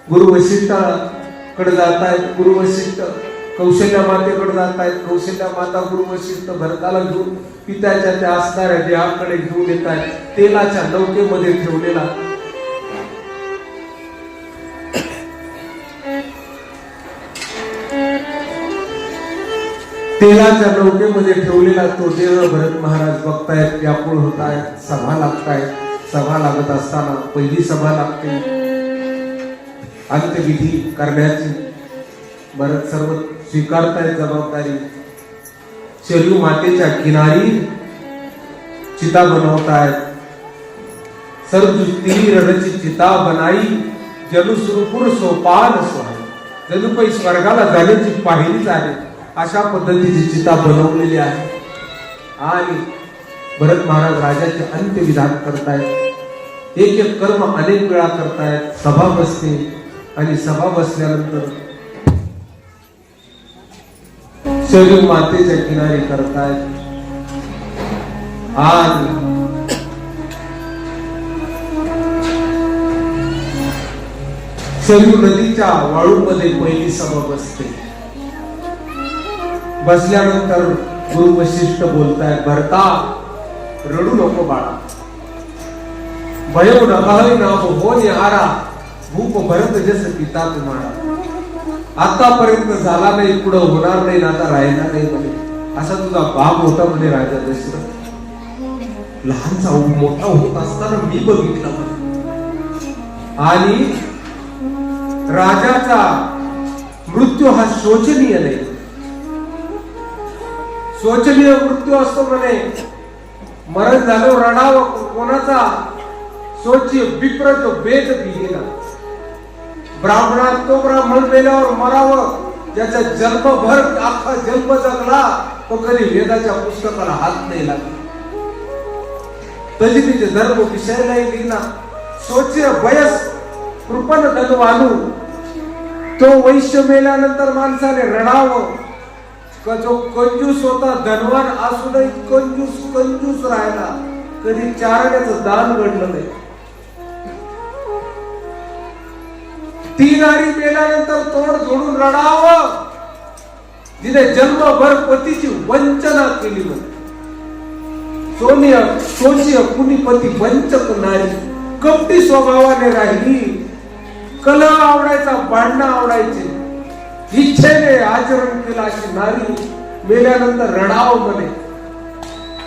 गुरु वशिष्ठाकडे जातायत. गुरु वशिष्ठ कौशल्या मातेकडे जातायत. कौशल्या माता गुरु वशिष्ठ भरताला घेऊन पित्याच्या त्या असणाऱ्या देहाकडे घेऊन येत आहेत. तेलाच्या नौकेमध्ये ठेवलेला तेलाच्या नौकेमध्ये ठेवलेला तो देह भरत महाराज बघतायत. व्याकुळ होतायत. सभा लागतायत. सभा लागत असताना पहिली सभा लागते अंत्यविधी करण्याची. भरत सर्व स्वीकारतायत जबाबदारी. शरयू मातेच्या किनारी चिता बनवतायत. सरजू तीर रची चिता बनाई, जनु सुरपुर सोपान सोहाय. जणू काही स्वर्गाला जाण्याची पाहिलीच आहे अशा पद्धतीची चिता बनवलेली आहे. आणि भरत महाराज राजाचे अंत्यविधान करतायत. एक एक कर्म अनेक वेळा करतायत. सभा बसते आणि सभा बसल्यानंतर शरयू मातेच्या किनारी करतायत. आणि शरयू नदीच्या वाळूमध्ये पहिली सभा बसते. बसल्यानंतर गुरु वशिष्ठ बोलतायत. भरता रडू नको बाळा. भयो नभावी नाम हो निहारा, भूप भरत जस पिता तुम्हाला. आतापर्यंत झाला नाही, पुढे होणार नाही, आता राहिला नाही म्हणे. असा तुझा बाप होता म्हणे राजा दशरथ. लहानचा मोठा होत असताना मी बघितला म्हणे. आणि राजाचा मृत्यू हा शोचनीय नाही. शोचनीय मृत्यू असतो म्हणे. मरण झालं रडावं. कोणाचा? शोची विप्र जो वेद लिहिला. ब्राह्मणात तो ब्राह्मण मेल्यावर मरावं. ज्याचा जन्मभर अख्खा जन्म जगला तो कधी वेदाच्या पुस्तकाला हात नाही लागला. तजितीचे धर्म विषय नाही लिहिला. शोचे वयस कृपण धनवानू. तो वैश्य मेल्यानंतर माणसाने रडावं. जो कंजूस होता, धनवान असूनही कंजूस राहिला. कधी चारण्याचं दान घडलं नाही. ती नारी मेल्यानंतर तोंड जोडून रडावं. जिने जन्मभर पतीची वंचना केली म्हणते. सोनीय कुणी पती वंचक नारी. कपटी स्वभावाने राहिली. कलह आवडायचा, भांडणं आवडायचे. इच्छेने आचरण केला अशी नारी मेल्यानंतर रडावं म्हणे.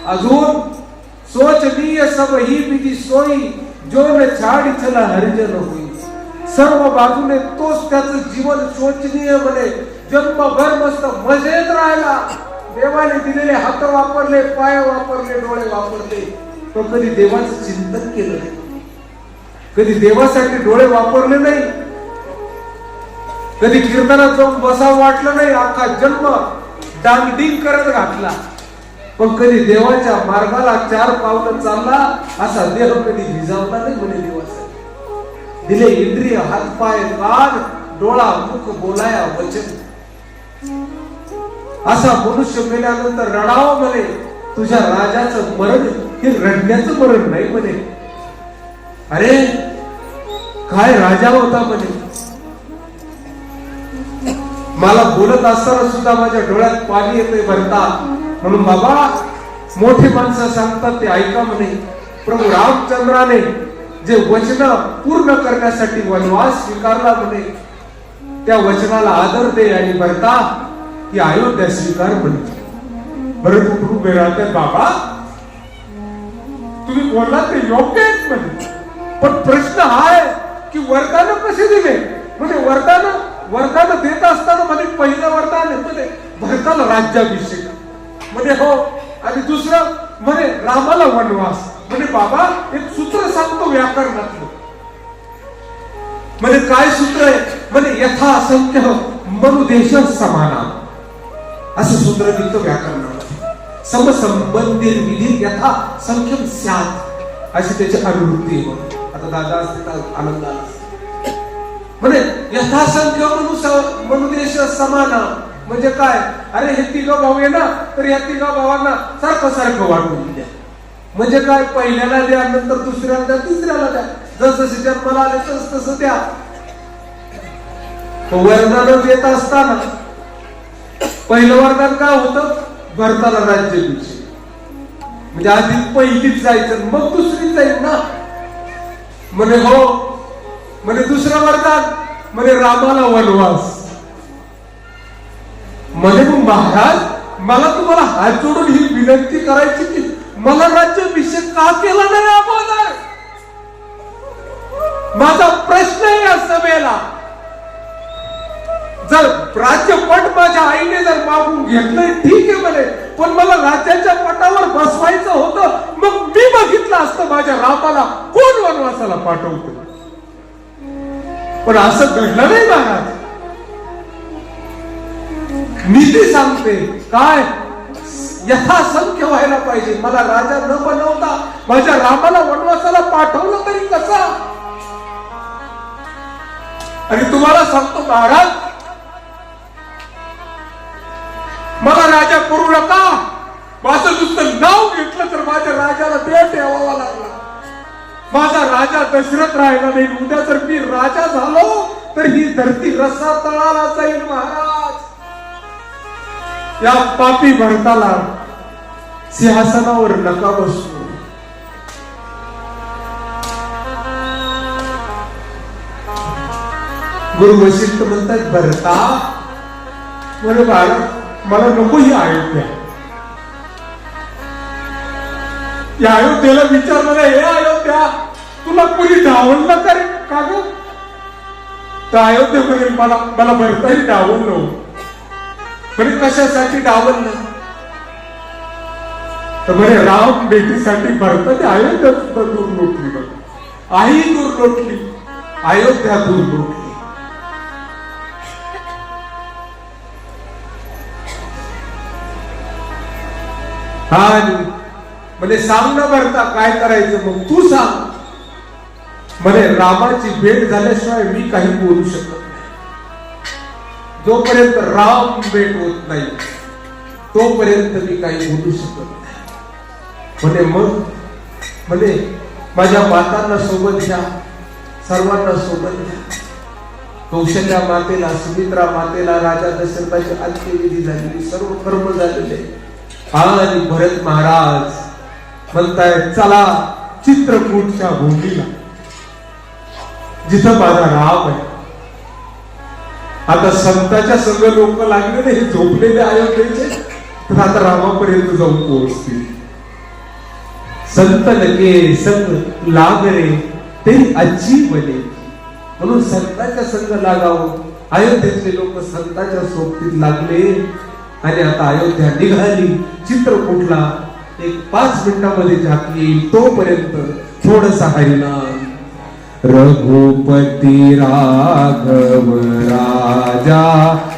अजून सोचनीय सब ही विधी सोयी, जो न छाडी चला हरिजन होई. सर्व बाजूने तोच त्याचं जीवन शोचनीय म्हणे. जन्मभर मस्त मजेत राहिला. देवाने दिलेले हात वापरले, पाय वापरले, डोळे वापरले. तो कधी देवाचं चिंतन केलं नाही. कधी देवासाठी डोळे वापरले नाही. कधी कीर्तनात जाऊन बसावं वाटलं नाही. अख्खा जन्म डांगडिंग करत घातला. पण कधी देवाच्या मार्गाला 4 पावलं चालला असा देह कधी भिजावला नाही म्हणे. देवासाठी दिले इंद्रिय, हातपाय, कान, डोळा मुख बोलाया वचन. असा मनुष्य मेल्यानंतर रडावं म्हणे. तुझ्या राजाचं मरण हे रडण्याचं मरण नाही म्हणे. अरे काय राजा होता म्हणे. मला बोलत असताना सुद्धा माझ्या डोळ्यात पाणी येते भरता. म्हणून बाबा मोठे माणसं सांगतात ते ऐका म्हणे. प्रभू रामचंद्राने जे वचन पूर्ण करण्यासाठी वनवास स्वीकारला म्हणे, त्या वचनाला आदर दे आणि भरता की अयोध्या स्वीकार म्हणे. भरत उठून उभे राहतात. बाबा तुम्ही बोलला ते योग्य आहेत म्हणे, पण प्रश्न हा आहे की वरदान कसे दिले. म्हणजे वरदान देत असताना म्हणजे पहिलं वरदान म्हणजे भरताला राज्याभिषेक म्हणजे हो, आणि दुसरं म्हणजे रामाला वनवास. म्हणजे बाबा एक सूत्र सांगतो व्याकरणातलं. म्हणजे काय सूत्र आहे. म्हणजे यथा असंख्य मनुदेश समाना असं सूत्र निघतं व्याकरणात. समसंबंधी विधी यथा संख्यम स्यात् अशी त्याची अनुवृत्ती आहे. आता दादा असते तर आनंद आला. म्हणजे यथासंख्य मनुदेश समाना म्हणजे काय. अरे हे तिघं भाऊ आहे ना, तर या तिघा भावांना सारखं वाटून द्या. म्हणजे काय, पहिल्याला द्या, नंतर दुसऱ्याला द्या, तिसऱ्याला द्या, जसं जन्माला आले तसं द्या. वरदान देत असताना पहिलं वरदान काय होतं, भरताला राज्याभिषेक. म्हणजे आधी पहिलीच जायचं मग दुसरीच जाईल ना. म्हणे हो, म्हणे दुसरं वरदान म्हणे रामाला वनवास. म्हणे मग महाराज मला तुम्हाला हात जोडून ही विनंती करायची की मला राज्याभिषेक का केला नाही अगोदर. माझा प्रश्न आहे या सभेला. जर राज्यपट माझ्या आईने जर मागून घेतलंय ठीक आहे म्हणे, पण मला राज्याच्या पटावर बसवायचं होतं. मग मी बघितलं असतं माझ्या रामाला कोण वनवासाला पाठवतो. पण असं घडलं नाही महाराज. नीती सांगते काय, यथासंख्य व्हायला पाहिजे. मला राजा न बनवता माझ्या रामाला वनवासाला पाठवलं तरी कसा. आणि तुम्हाला सांगतो महाराज, मला राजा करू नका. माझं नुसतं नाव घेतलं तर माझ्या राजाला देह ठेवावा लागला. माझा राजा दशरथ राहिला नाही. उद्या जर मी राजा झालो तर ही धरती रसातळाला जाईल महाराज. या पापी भरताला सिंहासनावर नका बसू. गुरु वशिष्ठ म्हणतात भरता म्हणे बाळा मला नको ही अयोध्या. या अयोध्येला विचारलं नाही, हे अयोध्या तुला कोणी डावललं का रे का ग. तर अयोध्येमध्ये मला भरताही डावललं. म्हणे कशासाठी डावललं. तर म्हणे राम भेटीसाठी भरताने अयोध्या सुद्धा दूर लोटली. बघ आई दूर लोटली, अयोध्या दूर लोटली. म्हणे सांग ना भरता काय करायचं. मग तू सांग. म्हणे रामाची भेट झाल्याशिवाय मी काही बोलू शकत नाही. जोपर्यंत राम भेट होत नाही तोपर्यंत मी काही बोलू शकत नाही. म्हणे मग म्हणे माझ्या मातांना सोबत घ्या, सर्वांना सोबत घ्या. कौशल्या मातेला, सुमित्रा मातेला, राजा दशरथाची अंत्यविधी झालेली, सर्व कर्म झालेले. आणि भरत महाराज म्हणतायत चला चित्रकूटच्या भूमीला जिथं माझा राम आहे. आता संताच्या संग लोक लागलेले हे झोपलेले अयोध्येचे, तर आता रामापर्यंत जाऊन पोहोचतील. संत लगे संग लागरे ते अजीवले. म्हणून संतांच्या संग लागावं. अयोध्येतले लोक संतांच्या सोबतीत लागले आणि आता अयोध्या निघाली. चित्रकूटला एक 5 मिनिटांमध्ये झाकी येईल. तोपर्यंत थोडस हरिनाम. रघुपती राघव राजा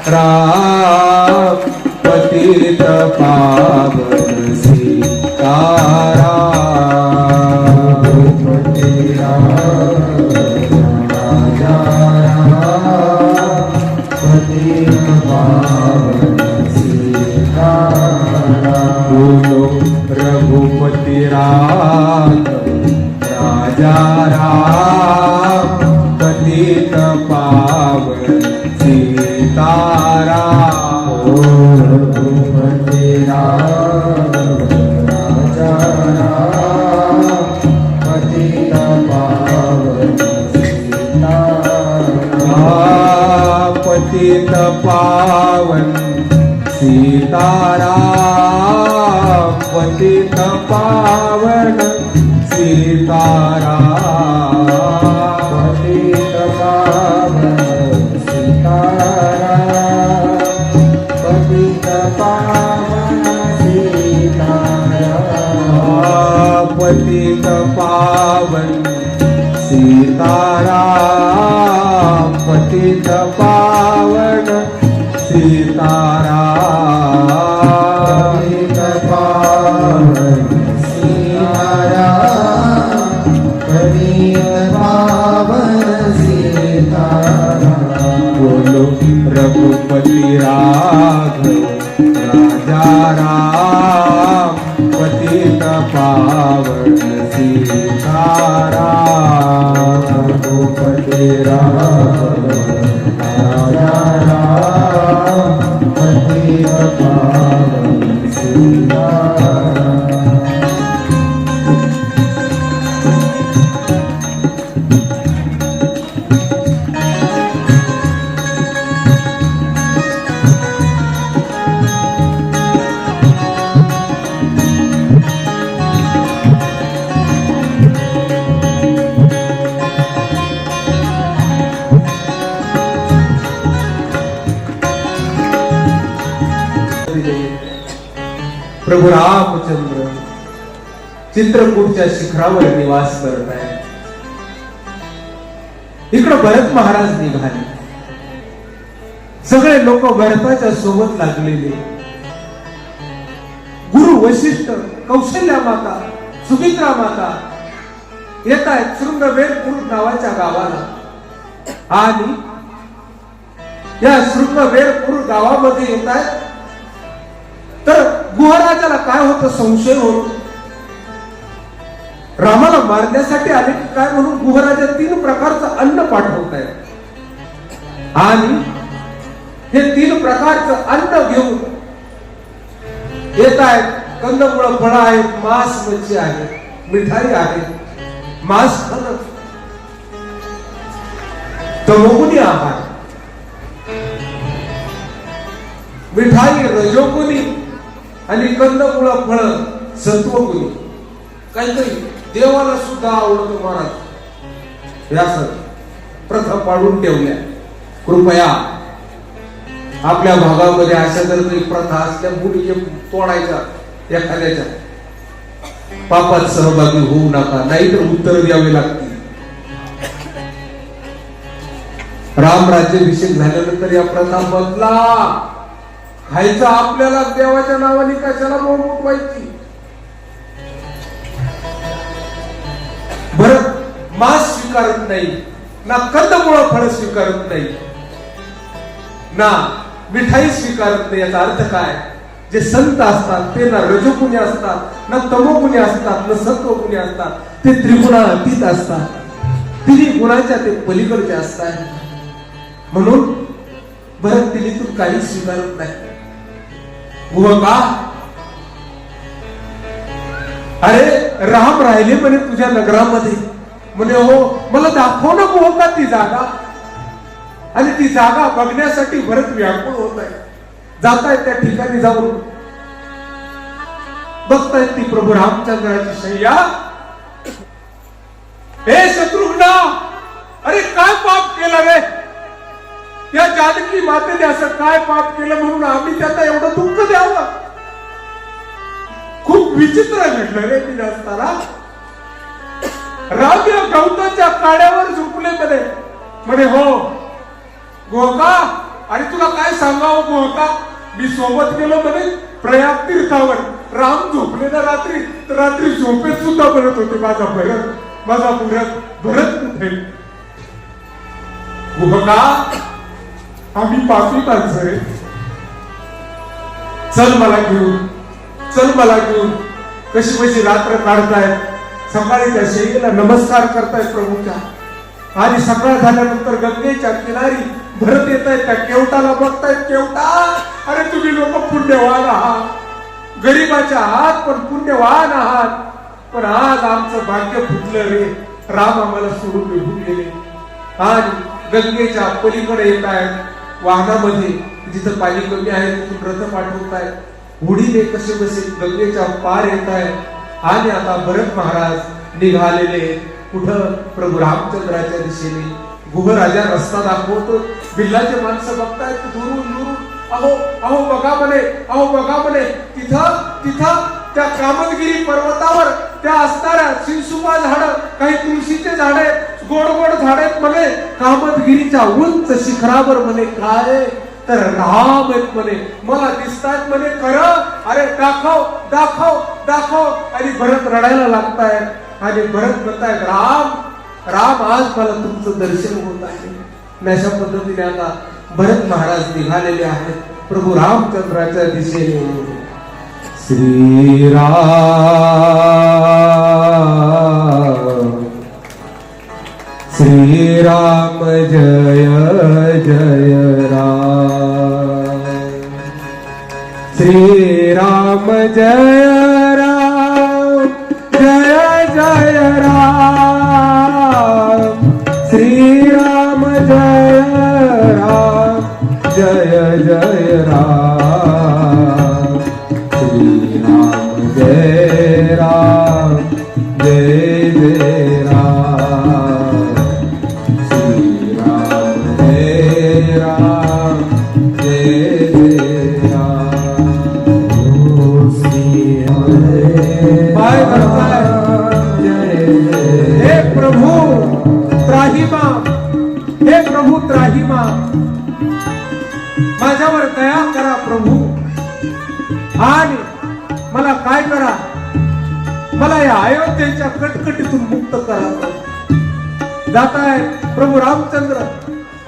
राम पतित पावन सीताराम. रघुपती राघव राजा राम राजा राम पतित पावन सीताराम रघुपती राघव राजा राम पतित पावन सीताराम पतित पावन सीताराम पतित पावन सीताराम पतित पावन सीताराम पतित पावन सीताराम पतित पावन सीताराम पतित पावन सीताराम पतित पावन सीताराम पतित पावन सीताराम बोलो रघुपति राघव राजा राम पतित पावन सीताराम रघुपति राघव राजा राम पतित पावन सीताराम प्रभू रामचंद्र चित्रकूटच्या शिखरावर निवास करत आहे. इकडं भरत महाराज निघाले. सगळे लोक भरताच्या सोबत लागलेले. गुरु वशिष्ठ, कौशल्या माता, सुमित्रा माता येत आहेत शृंगवेरपूर नावाच्या गावाला. आणि या शृंगवेरपूर गावामध्ये येत आहेत तर गुहराजाला काय होतं, संशय होतो. रामाला मारण्यासाठी आले की काय म्हणून गुहराजा 3 प्रकारचं अन्न पाठवत आहे. आणि हे 3 प्रकारचं अन्न घेऊन येत आहेत. कंदमुळ फळं आहेत, मांस मच्छी आहे, मिठाई आहे. मांस खाणं तमोगुणी आहार, मिठाई रजोगुणी आणि कंदमुळ फळं सत्वगुणी. काहीतरी देवाला सुद्धा आवडतो महाराज. व्यास प्रथा पाडून ठेवल्या. कृपया आपल्या भागामध्ये अशा जर काही प्रथा असल्या मुली तोडायच्या एखाद्याच्या पापात सहभागी होऊ नका, नाहीतर उत्तर द्यावे लागतील. राम राज्याभिषेक झाल्यानंतर या प्रथा बदला. खायचं आपल्याला, देवाच्या नावाने कशाला मोठमोठ व्हायची. भरत मांस स्वीकारत नाही, ना कंदमुळ फळ स्वीकारत नाही, ना मिठाई स्वीकारत नाही. याचा अर्थ काय, जे संत असतात ते ना रजोगुणी असतात, ना तमोगुणी असतात, ना सत्वगुणी असतात. ते त्रिगुणातीत असतात, 3 गुणाच्या ते पलीकडचे असतात. म्हणून भरत तिलीतून काही स्वीकारत नाही. का अरे राम राहिले म्हणे तुझ्या नगरामध्ये. म्हणे हो, मला दाखव ना का ती जागा. आणि ती जागा बघण्यासाठी भरत व्याकुळ होत आहे. जातायत त्या ठिकाणी, जाऊन बघतायत ती प्रभू रामचंद्राची शय्या. हे शत्रुघ्न, अरे काय पाप केलं रे, या जानकी मातेने असं काय पाप केलं म्हणून आम्ही त्यांना एवढं दुःख द्यावं. खूप विचित्र घडलं रे तिने असताना. राम या गवताच्या काड्यावर झोपले म्हणे हो गोका, आणि तुला काय सांगावं गोका, मी सोबत गेलो म्हणे प्रयाग तीर्थावर. राम झोपले ना रात्री, तर रात्री झोपेत सुद्धा म्हणत होते माझा भरत, माझा भरत कुठे. गोका, आम्ही पापी माणसं रे, चल मला घेऊन, चल मला घेऊन. कशी कशी रात्र काढतायत, सकाळी त्या शैलीला नमस्कार करतायत प्रभूच्या. आणि सकाळ झाल्यानंतर गंगेच्या किनारी भरत येत आहेत, त्या केवटाला बघतायत. केवटा, अरे तुम्ही लोक पुण्यवान आहात, गरीबाच्या आहात पण पुण्यवान आहात. पण आज आमचं भाग्य फुटलं रे, राम आम्हाला सोडून निघून गेले. आणि गंगेच्या पलीकडे येत आहेत वाहनामध्ये, जिथं पाणी कमी आहे तिथून रथ पाठवत आहेत. होडीने कसे बसे गंगेच्या पार येत आहेत. आणि आता भरत महाराज निघालेले कुठं? प्रभू रामचंद्राच्या दिशेने. गुहराजा रस्ता दाखवतो. बिल्लाचे माणसं बघतायत दुरून दुरून. अहो अहो बघा म्हणे, अहो बघा म्हणे, तिथं तिथं त्या कामदगिरी पर्वतावर त्या असणाऱ्या शिंसुपा झाड, काही तुळशीचे झाड आहेत, गोड गोड झाड आहेत म्हणे. कामदगिरीच्या उंच शिखरावर म्हणे काय तर राम आहेत म्हणे, मला दिसतायत म्हणे खरं. अरे दाखव दाखव दाखव. आणि भरत रडायला लागतायत. आणि भरत म्हणतायत राम राम, आज मला तुमचं दर्शन होत आहे. अशा पद्धतीने आता भरत महाराज निघालेले आहेत प्रभू रामचंद्राच्या दिशेने. श्रीराम श्रीराम जय जय राम, श्रीराम जय राम जय जय राम, श्रीराम जय राम जय जय राम, श्रीराम जय राम जय जय राम, श्रीराम जय राम जय जय राम. ओ श्री हरे पाय करताय. हे प्रभू त्राहिमा, हे प्रभू त्राहिमा, माझ्यावर दया करा प्रभू. आणि मला काय करा, मला या अयोध्येच्या कटकटीतून मुक्त करा. जाताय प्रभू रामचंद्र.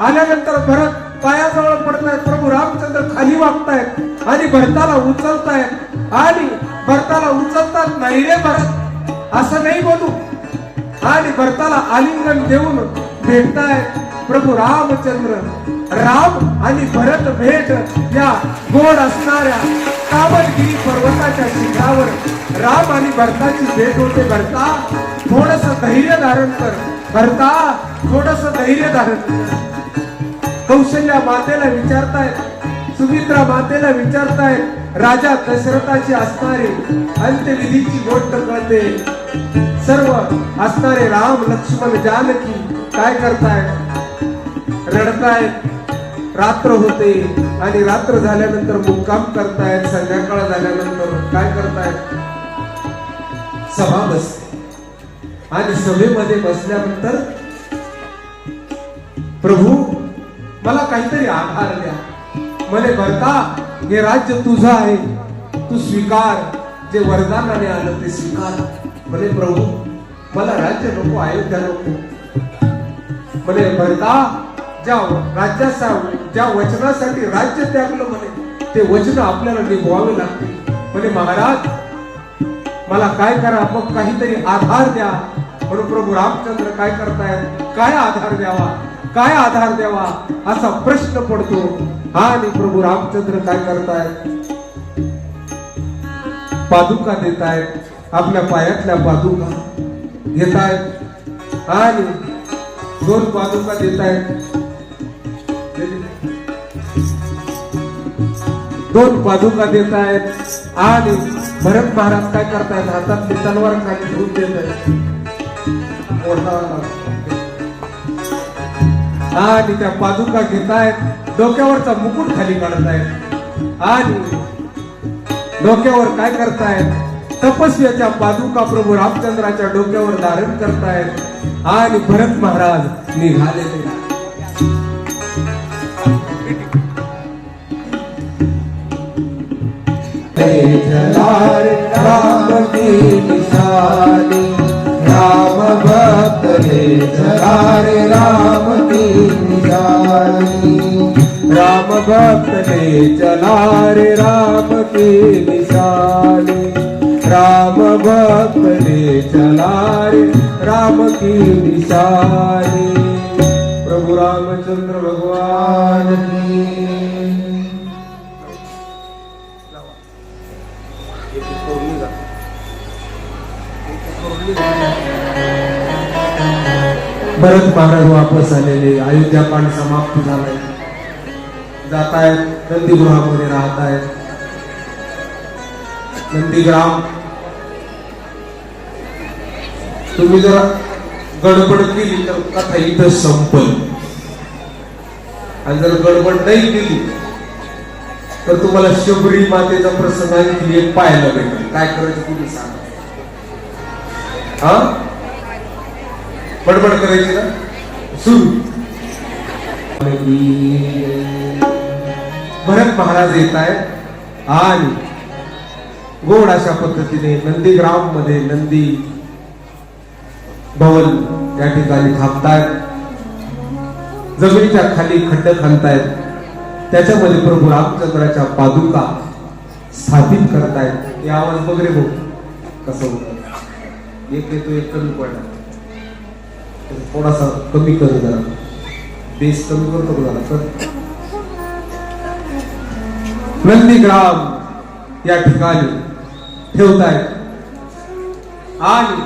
आल्यानंतर भरत पायाजवळ पडतायत. प्रभू रामचंद्र खाली वागतायत आणि भरताला उचलतायत. आणि भरताला उचलतात. नाही रे भरत, असं नाही बोलू. आणि भरताला आलिंगन देऊन भेटतायत प्रभू रामचंद्र. राम आणि भरत भेट या गोड असणाऱ्या कामदगिरी पर्वताच्या शिखरावर राम आणि भरताची भेट होते. भरता थोडस धैर्य धारण कर, भरता थोडस धैर्य धारण कर. कौशल्या मातेला विचारतायत, सुमित्रा मातेला विचारतायत. राजा दशरथाची असणारे अंत्यविधीची गोष्ट कळते. सर्व असणारे राम लक्ष्मण जानकी काय करतायत? रडतायत. रात्र होते आणि रात्र झाल्यानंतर मुक्काम करतायत. संध्याकाळ झाल्यानंतर काय करतायत? सभा बसते. आणि सभेमध्ये बसल्यानंतर प्रभू मला काहीतरी आधार द्या. म्हणे भरता, हे राज्य तुझं आहे, तू स्वीकार. जे वरदानाने आलं ते स्वीकार. म्हणे प्रभू मला राज्य नको, अयोध्या नको. म्हणे भरता, ज्या राज्यासाठी, ज्या वचनासाठी राज्य त्यागलं म्हणे ते वचन आपल्याला निभवावे लागतील. म्हणे महाराज मला काय करा, मग काहीतरी आधार द्या. म्हणून प्रभू रामचंद्र काय करतायत? काय आधार द्यावा, काय आधार द्यावा असा प्रश्न पडतो. आणि प्रभू रामचंद्र काय करतायत? पादुका देतायत. आपल्या पायातल्या पादुका घेतायत आणि 2 पादुका देतायत. 2 पादुका देतायत. आणि भरत महाराज काय करतायत? हातातली तलवार खाली ठेवून देतायत. आणि त्या पादुका घेतायत. डोक्यावरचा मुकुट खाली काढतायत. आणि डोक्यावर काय करतायत? तपस्याच्या पादुका प्रभू रामचंद्राच्या डोक्यावर धारण करतायत. आणि भरत महाराज निघालेले. राम की निशानी, राम भक्त ले चला रे राम की निशानी, राम भक्त ले चला रे राम की निशानी, राम भक्त ले चला रे राम की निशानी। प्रभु रामचंद्र भगवान की। भरत महाराज वापस आलेले, अयोध्या कांड समाप्त झालाय, जातायत नंदीगृहामध्ये राहतायत। नंदीग्राम तुम्ही जर गडबड केली तर कथा इथं संपल, आणि जर गडबड नाही केली तर तुम्हाला शबरी मातेचा प्रसंग आणखी एक पाहायला भेटेल। काय करायचं तुम्ही सांगा। हा, बडबड करायची ना, सुरू। भरत महाराज येत आहेत आणि गोड अशा पद्धतीने नंदीग्राम मध्ये नंदी भवन या ठिकाणी थांबतायत, जमिनीच्या खाली खड्ड खणतायत, त्याच्यामध्ये प्रभू रामचंद्राच्या पादुका स्थापित करतायत। हे आवाज बघ रे भाऊ कसं होतं, एक येतो एक कमी पडला, थोडासा कमी कर जरा, बेस कमी करतो जरा कर। नंदीग्राम या ठिकाणी ठेवतायत आणि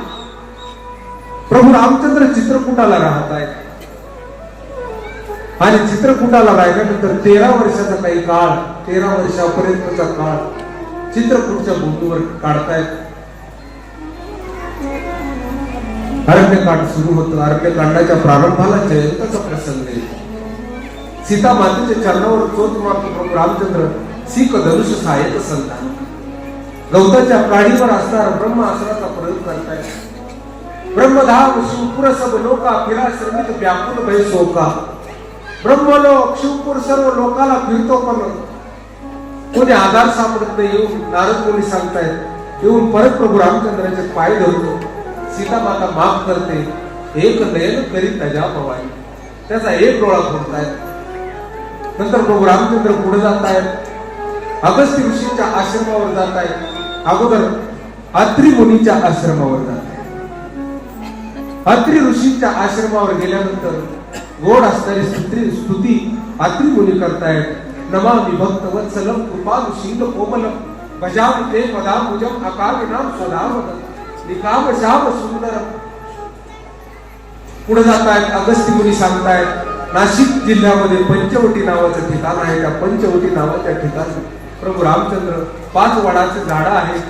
प्रभू रामचंद्र चित्रकूटाला राहत आहेत। आणि चित्रकूटाला राहिल्यानंतर 13 वर्षाचा काही काळ, 13 वर्षापर्यंतचा काळ चित्रकूटच्या भूमीवर काढतायत। अरण्यकांड सुरू होतं। अरण्यकांडाच्या प्रारंभाला जयंताचा प्रसंग आहे। सीता मातेच्या चरणावर चोच मारतो प्रभू रामचंद्र, सीक धनुष सहाय्यक संतान, गवताच्या काडीवर असणारा ब्रह्मास्त्राचा प्रयोग करतायत। ब्रह्मधाम शिवपुर सब लोका, फिरा श्रमित व्याकुल भय शोका। ब्रह्मलोक शिवपूर सर्व लोकाला फिरतो, पण कोणी आधार सापडत नाही। येऊन नारद मुनी सांगतायत, येऊन परत प्रभू रामचंद्राचे पाय धरतो, सीता माता माफ करते, एक नयन करीत तजा भवानी, त्याचा एक डोळा फोडतायत। नंतर प्रभू रामचंद्र पुढे जात आहेत, अगस्त्य ऋषींच्या आश्रमावर जात आहेत। अगोदर अत्रि मुनीच्या आश्रमावर जात आहेत। अत्रि ऋषींच्या आश्रमावर गेल्यानंतर गोड असणारी स्तुती अत्रि मुनी करतायत। नमामि भक्त वत्सलम कृपानुशील कोमलम, भजामि ते पदाम्बुजम अकाविनाम सदावदं, निकाम श्याम सुंदर। पुढे जात आहेत, अगस्त्य मुनी सांगतायत नाशिक जिल्ह्यामध्ये पंचवटी नावाचं ठिकाण आहे। त्या पंचवटी नावाच्या ठिकाणी प्रभू रामचंद्र 5 वडाचे झाड आहेत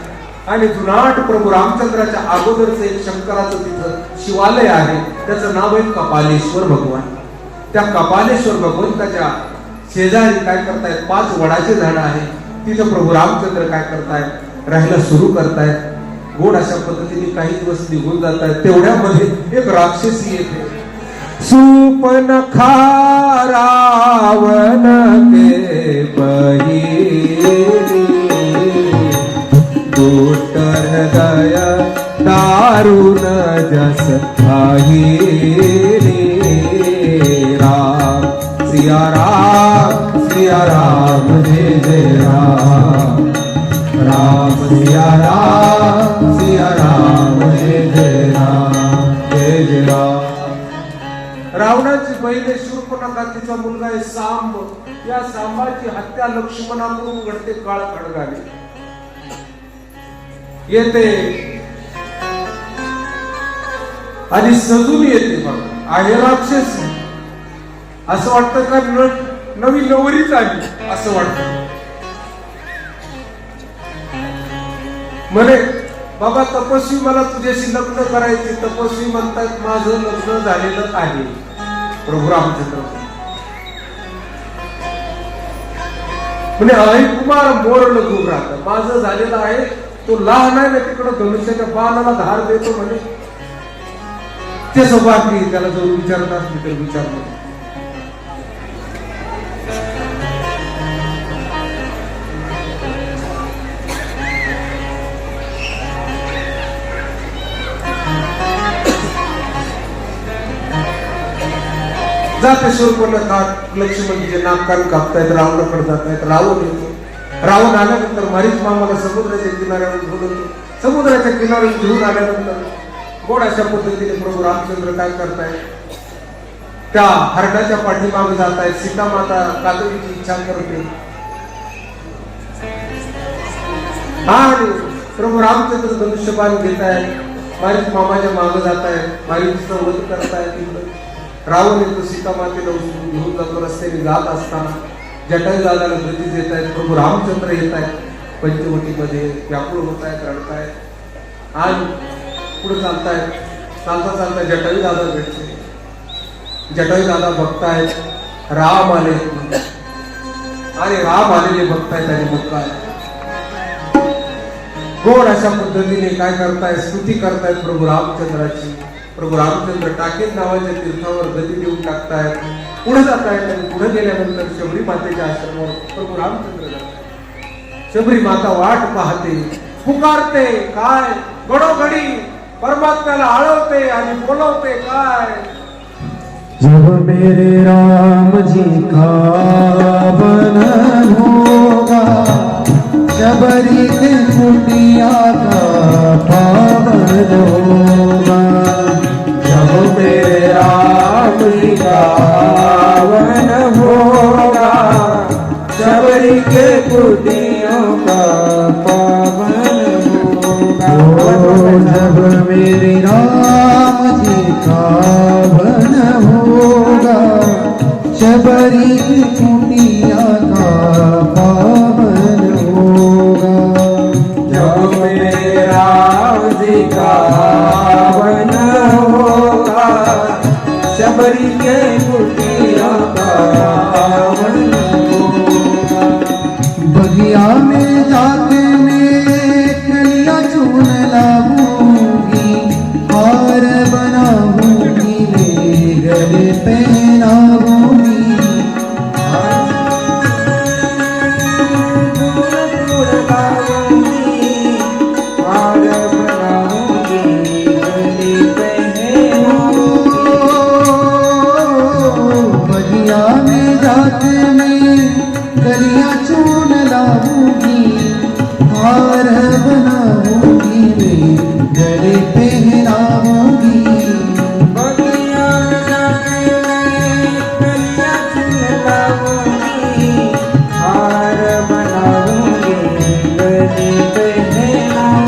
आणि जुनाट प्रभू रामचंद्राच्या अगोदरचं एक शंकराचं तिथं शिवालय आहे, त्याचं नाव आहे कपालेश्वर भगवान। त्या कपालेश्वर भगवंताच्या शेजारी काय करतायत, 5 वडाचे झाड आहे, तिथं प्रभू रामचंद्र काय करतायत, राहायला सुरू करतायत। गोड अशा पद्धतीने काही दिवस निघून जात आहेत। तेवढ्यामध्ये एक राक्षसी येते, सूपनखा रावण के बहिरी, दुष्ट हृदय दारुण जस आहिरी। राम सिया राम जय जय राम, राम सिया राम जय जय राम, जय जय राम। रावणाची बहीण शूर्पणखा, तिचा मुलगा आहे सांब। या सांबाची हत्या लक्ष्मणाकडून घडते काळ खडगाने। येते आणि सजून येते, बघा आहे राक्षस, असं वाटतं का नवी नवरीच आली असं वाटतं। म्हणे बाबा तपस्वी, मला तुझ्याशी लग्न करायचे। तपस्वी म्हणतात माझं लग्न झालेलं आहे। प्रभू रामचंद्र म्हणे आई कुमार मोरल दूर राहत, माझं झालेलं आहे, तो लहान आहे ना, तिकडं धनुष्याच्या बाणाला धार देतो म्हणे। ते सौभाग्य त्याला जर विचारत असली तर विचारलं। जाते शूर्पणखा, लक्ष्मणजीचे नाक कान कापतायत, रावणाकडे जात आहेत। रावण येतो, रावण आल्यानंतर मारीच मामाला समुद्राच्या किनाऱ्यावर बोलवतो, समुद्राच्या किनाऱ्यावर घेऊन आल्यानंतर गोड अशा पद्धतीने प्रभू रामचंद्र काय करतायत, त्या हरणाच्या पाठीमागे जात आहेत. सीता माता कादरीची इच्छा करते आणि प्रभू रामचंद्र धनुष्यबाण घेत आहेत. मारीच मामाच्या मागे जात आहेत, मारीचं वध करतायत. रावण येतो, सीता मातेला उचलून घेऊन जातो. रस्त्याने जात असताना जटायू दादाला गती देत आहेत. प्रभू रामचंद्र येत आहेत, पंचवटीमध्ये व्याकुळ होत आहेत, रडतायत आणि पुढे चालतायत. चालता चालता जटायू दादा भेटते. जटायू दादा बघतायत राम आले आणि राम आलेले बघतायत आणि मग काय गोड अशा पद्धतीने काय करतायत, स्तुती करतायत प्रभू रामचंद्राची. प्रभू रामचंद्र टाकेत नावाच्या तीर्थावर गती देऊन टाकतायत. पुढे जातायत आणि पुढे गेल्यानंतर शबरी मातेच्या आश्रमावर प्रभू रामचंद्र जातात. शबरी माता वाट पाहते, पुकारते काय, घडोघडी परमात्म्याला आळवते आणि बोलवते काय, जब मेरे राम जी का वन होगा, शबरी के कुटिया का पावन होगा। जब मेरे राम जी का वन होगा, शबरी के कुटियों का पावन होगा। जब मेरे राम जी का वन होगा, शबरी की कुटिया का पावन होगा। जब मेरे राम जी का वन होगा, शबरी के कुटिया का पावन होगा। बगिया में जाके मैं कलियां चुन लाऊंगी, हार बनाऊंगी, मैं गले पहनाऊंगी। बगिया में जाके मैं कलियां चुन लाऊंगी, हार बनाऊंगी, मैं गले पहनाऊंगी। बगिया में जाके मैं कलियां चुन लाऊंगी, हार बनाऊंगी, गले पहनाऊंगी।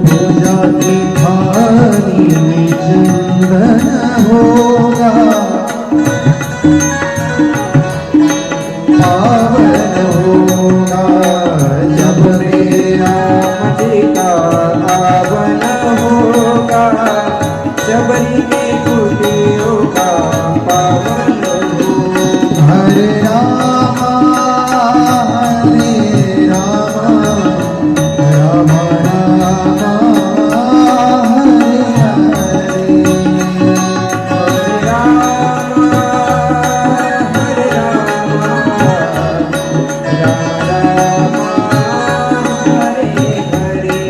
पूजा की थाली में चंदन होगा, पावन होगा। जब मेरे राम जी का पावन होगा, शबरी के कुटियों का पावन होगा। हरे राम हरे राम, राम राम हरे हरे, हरे राम हरे राम, राम राम हरे हरे।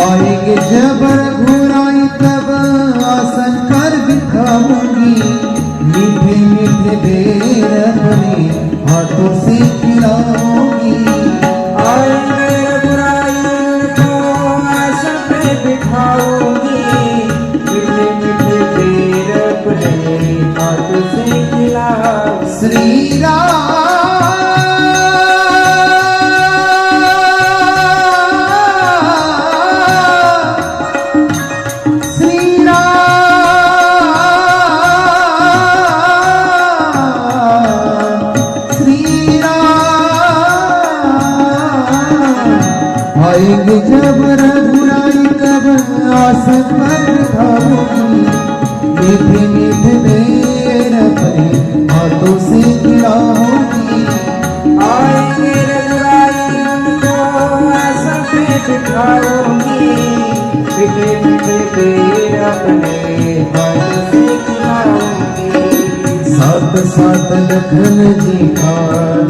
आएंगे जबर घुराई तब आसन कर दिखाऊंगी, मीठे मीठे बेर अपने हाथों से खिलाऊंगी। आएंगे घुराई तो आसन पे बिठाऊंगी, मीठे मीठे बेर अपने हाथों से खिलाऊंगी। श्री राम आएंगे जब रघुराई तब आसन पर बिठाऊंगी, मीठे मीठे बेर अपने हाथों से खिलाऊंगी। पे अपने हाथ से खिलाऊंगी। सात सात लखन जी का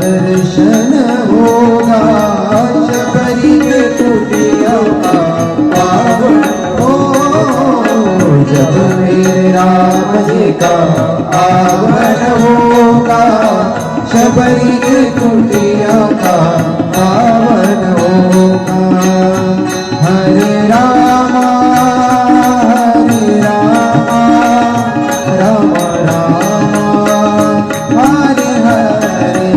दर्शन होगा, शबरी के कुटिया का पावन हो। जब मेरे राम जी का आगमन होगा, शबरी के कुटिया का पावन होगा। हरे रामा राम रामा हरे हरे,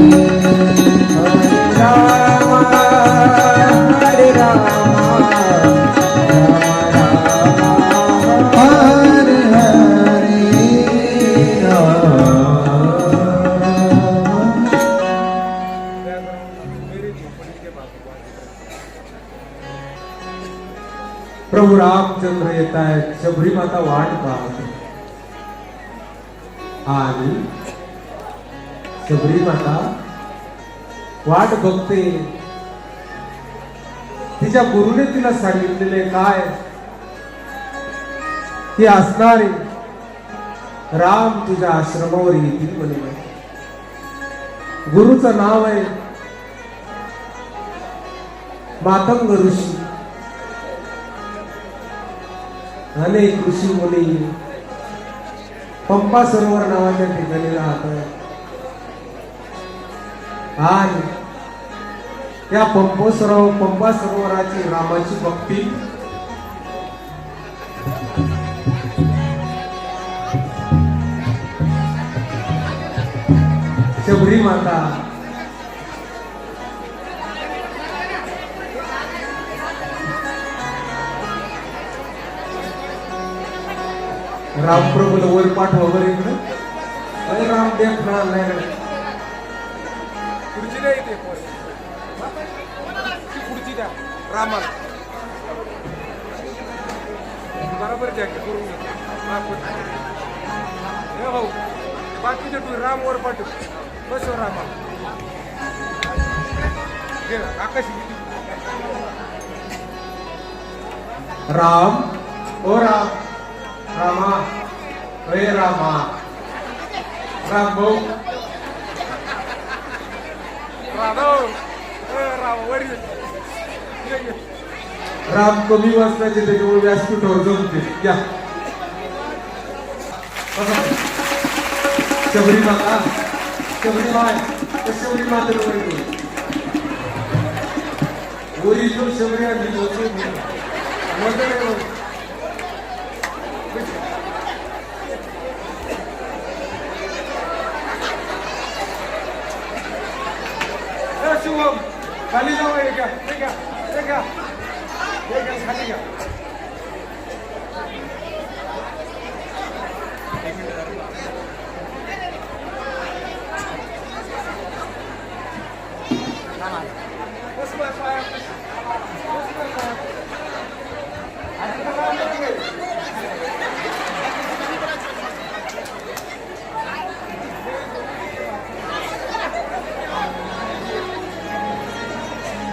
हरे रामा हरे रामा हरे हरे। प्रभू रामचंद्र येत आहेत, शबरी माता वाट पाहते आणि शबरी माता वाट बघते. तिच्या गुरुने तिला सांगितलेले काय की असणारे राम तुझ्या आश्रमावर येतील म्हणे. गुरुचं नाव आहे मातंग ऋषी. अनेक ऋषी मुनी पंपा सरोवर नावाच्या ठिकाणी राहतात आणि त्या पंपा सरोवराची रामाची भक्ती शबरी माता रामप्रभूला वर पाठवा बरं इकडं. अरे राम देखणार नाही खुर्ची नाही येते खुर्ची द्या रामाला बरोबर द्या की करून हे भाऊ बाकीचे तू राम वर पाठव बस रामाला घे आकाश राम ओ राम रामा हे रामा राम भाऊ राम वडील राम कमी वाचण्याचे त्याच्यामुळे व्यासपीठावर जमते. या शबरी माता शबरी माय शबरी माता वरी जो शबरी आणि शिवम खाली जाऊ हे घ्या हे घ्या हे घ्या हे घ्या खाली घ्या.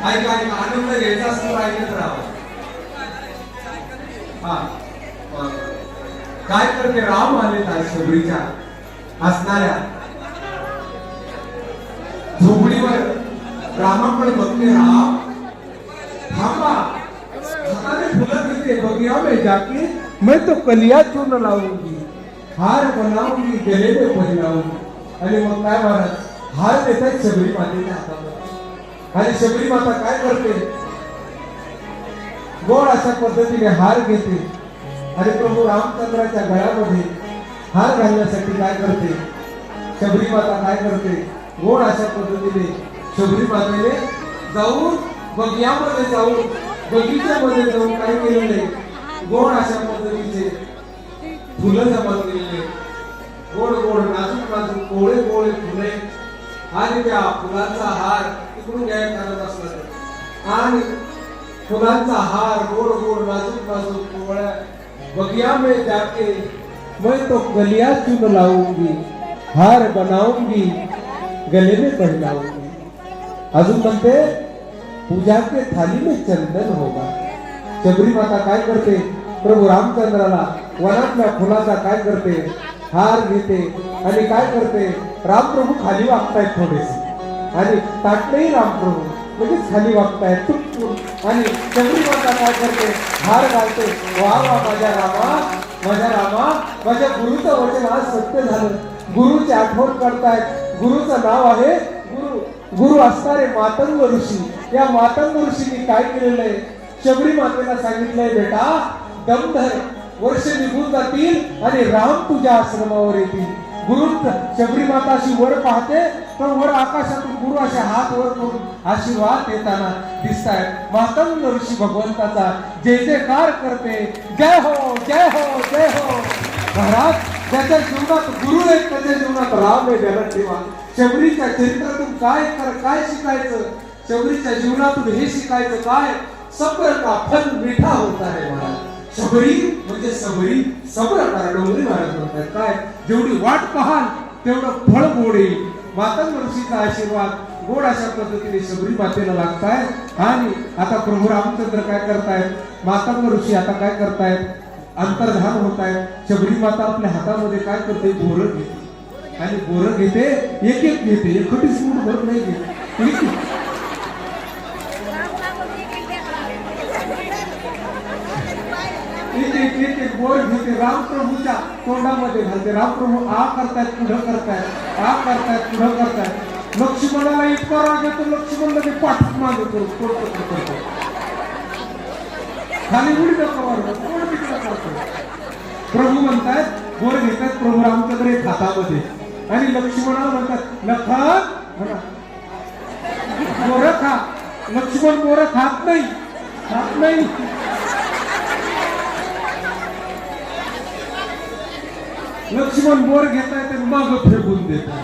ऐका ऐका आनंद घ्यायचा असतो ऐकत राहा. हा काय करते राम आले शबरीच्या असणाऱ्या झोपडीवर रामाकडे बघते. राम थांबा हाताने फुलं देते बगिया में जाके मैं तो कलिया चूर्ण लावूंगी हार बनाऊंगी गले में पहिराऊंगी. आणि मग काय महाराज हार देतात शबरी मातेच्या हातामध्ये. आणि शबरी माता काय करते गोड अशा पद्धतीने हार घेते आणि प्रभू रामचंद्राच्या गळ्यामध्ये हार घालण्यासाठी काय करते शबरी माता काय करते गोड अशा पद्धतीने शबरी मातेने जाऊन बगियामध्ये जाऊन बगीच्यामध्ये जाऊन काय केलेले गोड अशा पद्धतीचे फुलं जमा केलेले गोड गोड नाजूक नाजूक कोळे कोळे फुले आणि त्या फुलांचा हार इकडून घ्यायला करत असला आणि फुलांचा हार गोड गोड नाजूक नाजूक कोवळ्या बगिया में जाके मैं तो गलिया चून लाऊंगी हार बनाऊंगी गले में पहनाऊंगी. अजून म्हणते पूजा के थाली में चंदन होगा. शबरी माता काय करते प्रभू रामचंद्राला वनातल्या फुलाचा काय करते, हार घेते आणि काय करते, रामप्रभू खाली वागतायत थोडेसे आणि ताटलेही रामप्रभू लगेच खाली वागतायत तुटून आणि चंद्री माता काय करते, हार घालते. वा वा माझ्या रामा, माझ्या रामा, माझ्या गुरुचं वचन आज सत्य झालं. गुरुची आठवण करतायत. गुरुचं नाव आहे गुरु. गुरु असणारे मातंग ऋषी. या मातंग ऋषींनी काय केलेलं आहे, शबरी मातेला सांगितलंय, बेटा दमधर, वर्ष निघून जातील आणि राम तुझ्या आश्रमावर येतील. गुरु शबरी माता अशी वर पाहते तर वर आकाशातून गुरु असे हात वर करून आशीर्वाद देताना दिसतायत. मातंग ऋषी भगवंताचा जय जयकार करते. जय हो जय हो जय हो. महाराज ज्याच्या जीवनात गुरु आहेत त्याच्या जीवनात राम आहे, ध्यानात ठेवा. शबरीच्या चरित्रातून काय शिकायचं, शबरीच्या जीवनातून हे शिकायचं काय, सब्र का फल मिठा होता है महाराज. शबरी म्हणजे सबरी, सब्र करा. डोंगरी महाराज म्हणतात काय, जेवढी वाट पाहाल तेवढं फळ गोड येईल. मातंग ऋषीचा आशीर्वाद गोड अशा पद्धतीने शबरी मातेला लागताय. आणि आता प्रभू रामचंद्र काय करतायत, मातंग ऋषी आता काय करतायत, अंतर्धान होत आहेत. शबरी माता आपल्या हातामध्ये काय करते, बोरं घेते आणि बोरं घेते, एक एक घेते, एकटीच मूठ भर नाही घेते. एक एक बोर घेते, रामप्रभूच्या तोंडामध्ये घालते. रामप्रभू आ करतायत, पुढं करतायत, आ करतायत, पुढं करतायत. लक्ष्मणाला इतका राग येतो, लक्ष्मण लगे पाठीत मागे करतो, खाली उडी नका करतो. प्रभू म्हणतायत, बोर घेतात प्रभू रामचंद्र एक हातामध्ये आणि लक्ष्मणाला म्हणतात, लखन म्हणा बोर खा. लक्ष्मण बोर खात नाही, खात नाही. लक्ष्मण बोर घेतायत आणि माग फेकून देतात.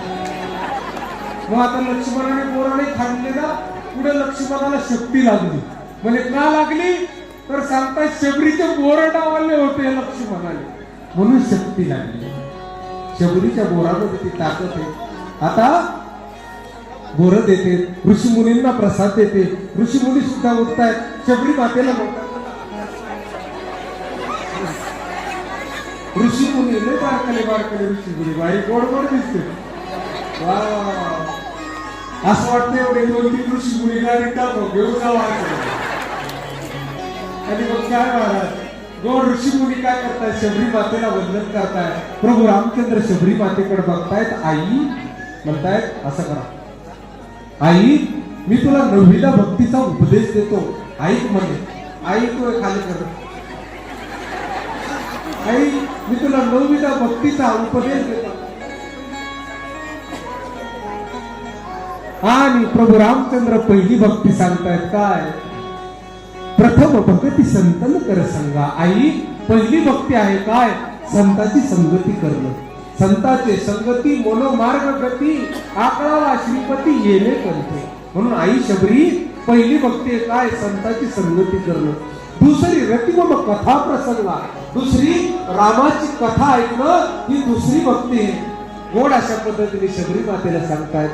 मग आता लक्ष्मणाने बोराने खाल्ले ना, पुढे लक्ष्मणाला शक्ती लागली. म्हणजे का लागली तर सांगतात, शबरीचे बोर डावले होते लक्ष्मणाने, म्हणून शक्ती लागली. शबरीच्या बोरामध्ये ती ताकद आहे. आता बोर देते, ऋषी मुनींना प्रसाद देते. ऋषी मुनी सुद्धा उठतायत. शबरी मातेला म्हणतात, ऋषी मुनी लय बारकले ऋषी मुनी, बाई गोड गोड दिसते. वा असं वाटतं एवढे 2-3 ऋषी मुनी गाडी टाको घेऊन जावा. आणि मग काय महाराज, गोड ऋषी मुनी काय करतायत, शबरी मातेला वंदन करतायत. प्रभू रामचंद्र शबरी मातेकडे बघतायत. आई म्हणतायत, असं करा आई, मी तुला 9वीला भक्तीचा उपदेश देतो, ऐक म्हणे. आई तू खाली कर. आई मी तुला 9वीला भक्तीचा उपदेश देतो. आणि प्रभू रामचंद्र पहिली भक्ती सांगतायत काय, प्रथम भक्ती संतन कर संगा. आई पहिली भक्ती आहे काय, संताची संगती करणं. संताचे संगती मनोमार्ग गती, आकळाला श्रीपती येणे करते. म्हणून आई शबरी पहिली भक्ती आहे काय, संताची संगती करणं. दुसरी रतिमम कथा प्रसंगा, दुसरी रामाची कथा ऐकणं, ही दुसरी भक्ती आहे. गोड अशा पद्धतीने शबरी मातेला सांगतायत.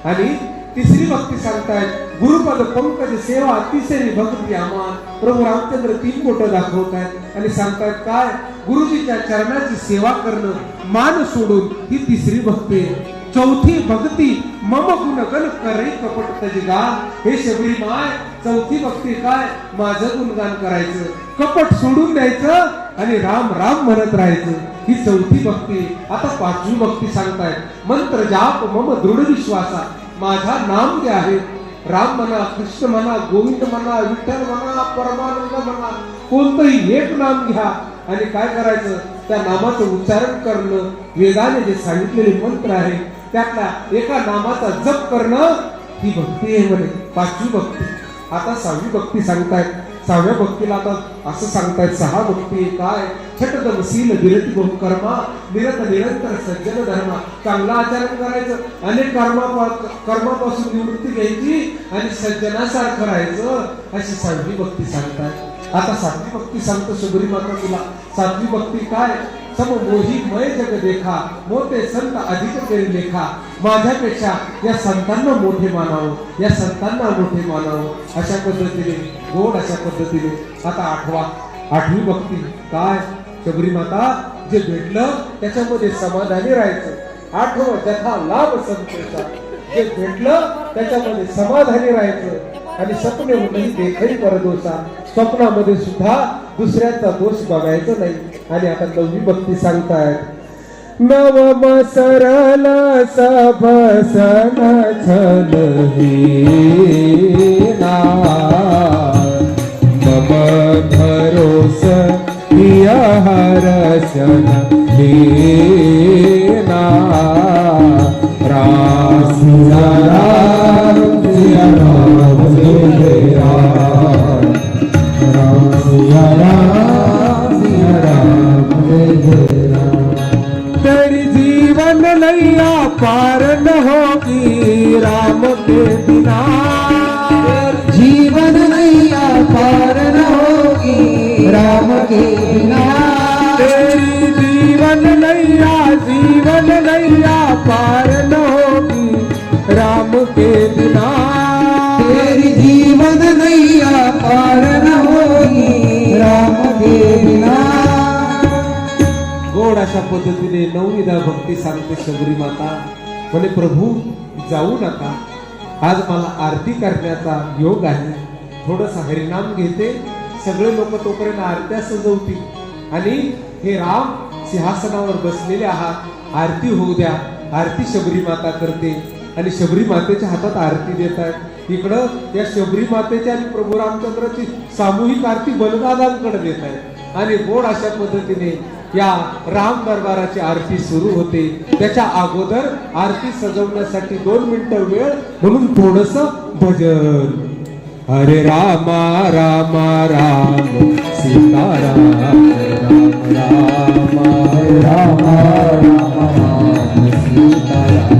आणि तिसरी भक्ती सांगतायत, गुरुपद पंकज सेवा, तिसरी भक्ती आम्हा. प्रभू रामचंद्र 3 बोटं दाखवतायत आणि सांगतायत काय, गुरुजीच्या चरणाची सेवा करणं, मान सोडून, ही तिसरी भक्ती आहे. चौथी भक्ती मम गुणगण करे कपट तजगान. हे शबरी माय, चौथी भक्ती काय, माझं गुणगान करायचं, कपट सोडून द्यायचं आणि राम राम म्हणत राहायचं, ही चौथी भक्ती. आता 5वी भक्ती सांगतायत, मंत्र जाप मम दृढ विश्वासा. माझा नाम जे आहे, राम म्हणा, कृष्ण म्हणा, गोविंद म्हणा, विठ्ठल म्हणा, परमानंद म्हणा, कोणतंही एक नाम घ्या आणि काय करायचं, त्या नामाचं उच्चारण करणं. वेदाने जे सांगितलेले मंत्र आहे त्यातला एका नामाचा जप करणं, ही भक्ती आहे म्हणे 5वी भक्ती. आता 6वी भक्ती सांगतायत. 6व्या भक्तीला आता असं सांगतायत, 6 भक्ती काय, छटदम शील विरती बहुकर्मा, निरत निरंतर सज्जन धर्मा. चांगला आचरण करायचं, अनेक कर्मापासून निवृत्ती घ्यायची आणि सज्जनासारखं राहायचं, अशी 6वी भक्ती सांगतायत. आता 7वी भक्ती सांगतो शबरी माता तुला. 7वी भक्ती काय, सम मोही मय जग देखा, मोठे संत अधिक केले लेखा. माझ्यापेक्षा या संतांना मोठे मानावं, या संतांना मोठे मानावं, अशा पद्धतीने, गोड अशा पद्धतीने. आता 8वा आठवी भक्ती काय? शबरी माता जे भेटलं त्याच्यामध्ये समाधानी राहायचं. आठवं जथा लाभ संतोषा, जे भेटलं त्याच्यामध्ये समाधानी राहायचं. आणि स्वप्ने होती देखही परदोषा, स्वप्नामध्ये सुद्धा दुसऱ्याचा दोष बघायचा नाही. आणि आता 9वी भक्ती सांगतायत. नवम सरल सभसन छलहीना, मम भरोस हरसन लीना, राम सिया राम सिया राम सिया राम, राम सिया राम सिया राम सिया राम। तेरी जीवन नैया पार न होगी राम के बिना, जीवन नैया पार न होगी राम के बिना, तेरी जीवन नैया पार न होगी राम के बिना, तेरी जीवन नैया पार न होगी राम के बिना। गोड अशा पद्धतीने 9वीदा भक्ती सांगते शबरी माता. म्हणे प्रभू जाऊ नका, आज मला आरती करण्याचा योग आहे. थोडंसं हरिनाम घेते. सगळे लोक तोपर्यंत आरत्या सजवतील. आणि हे राम सिंहासनावर बसलेले आहात, आरती होऊ द्या. आरती शबरी माता करते आणि शबरी मातेच्या हातात आरती देत आहेत. इकडं या शबरी मातेची आणि प्रभू रामचंद्राची सामूहिक आरती बलदादांकडे देत आहेत. आणि गोड अशा पद्धतीने या राम दरबाराची आरती सुरू होते. त्याच्या अगोदर आरती सजवण्यासाठी 2 मिनिटं वेळ, म्हणून थोडस भजन. हरे रामा रामा राम सीताराम, राम राम हरे रामा रामा राम सीताराम,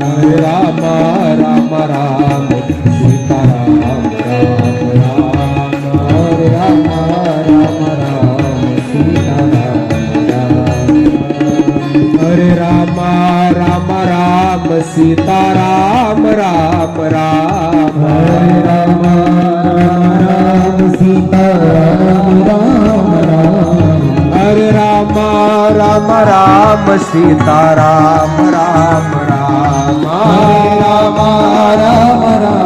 हरे रामा रामा राम सीताराम, राम राम हरे रामा रामा राम सीताराम, हरे रामा रामा राम सीताराम, राम राम हरे राम राम सीताराम, राम राम हरे रामा रामा राम सीताराम, राम राम हरे राम राम राम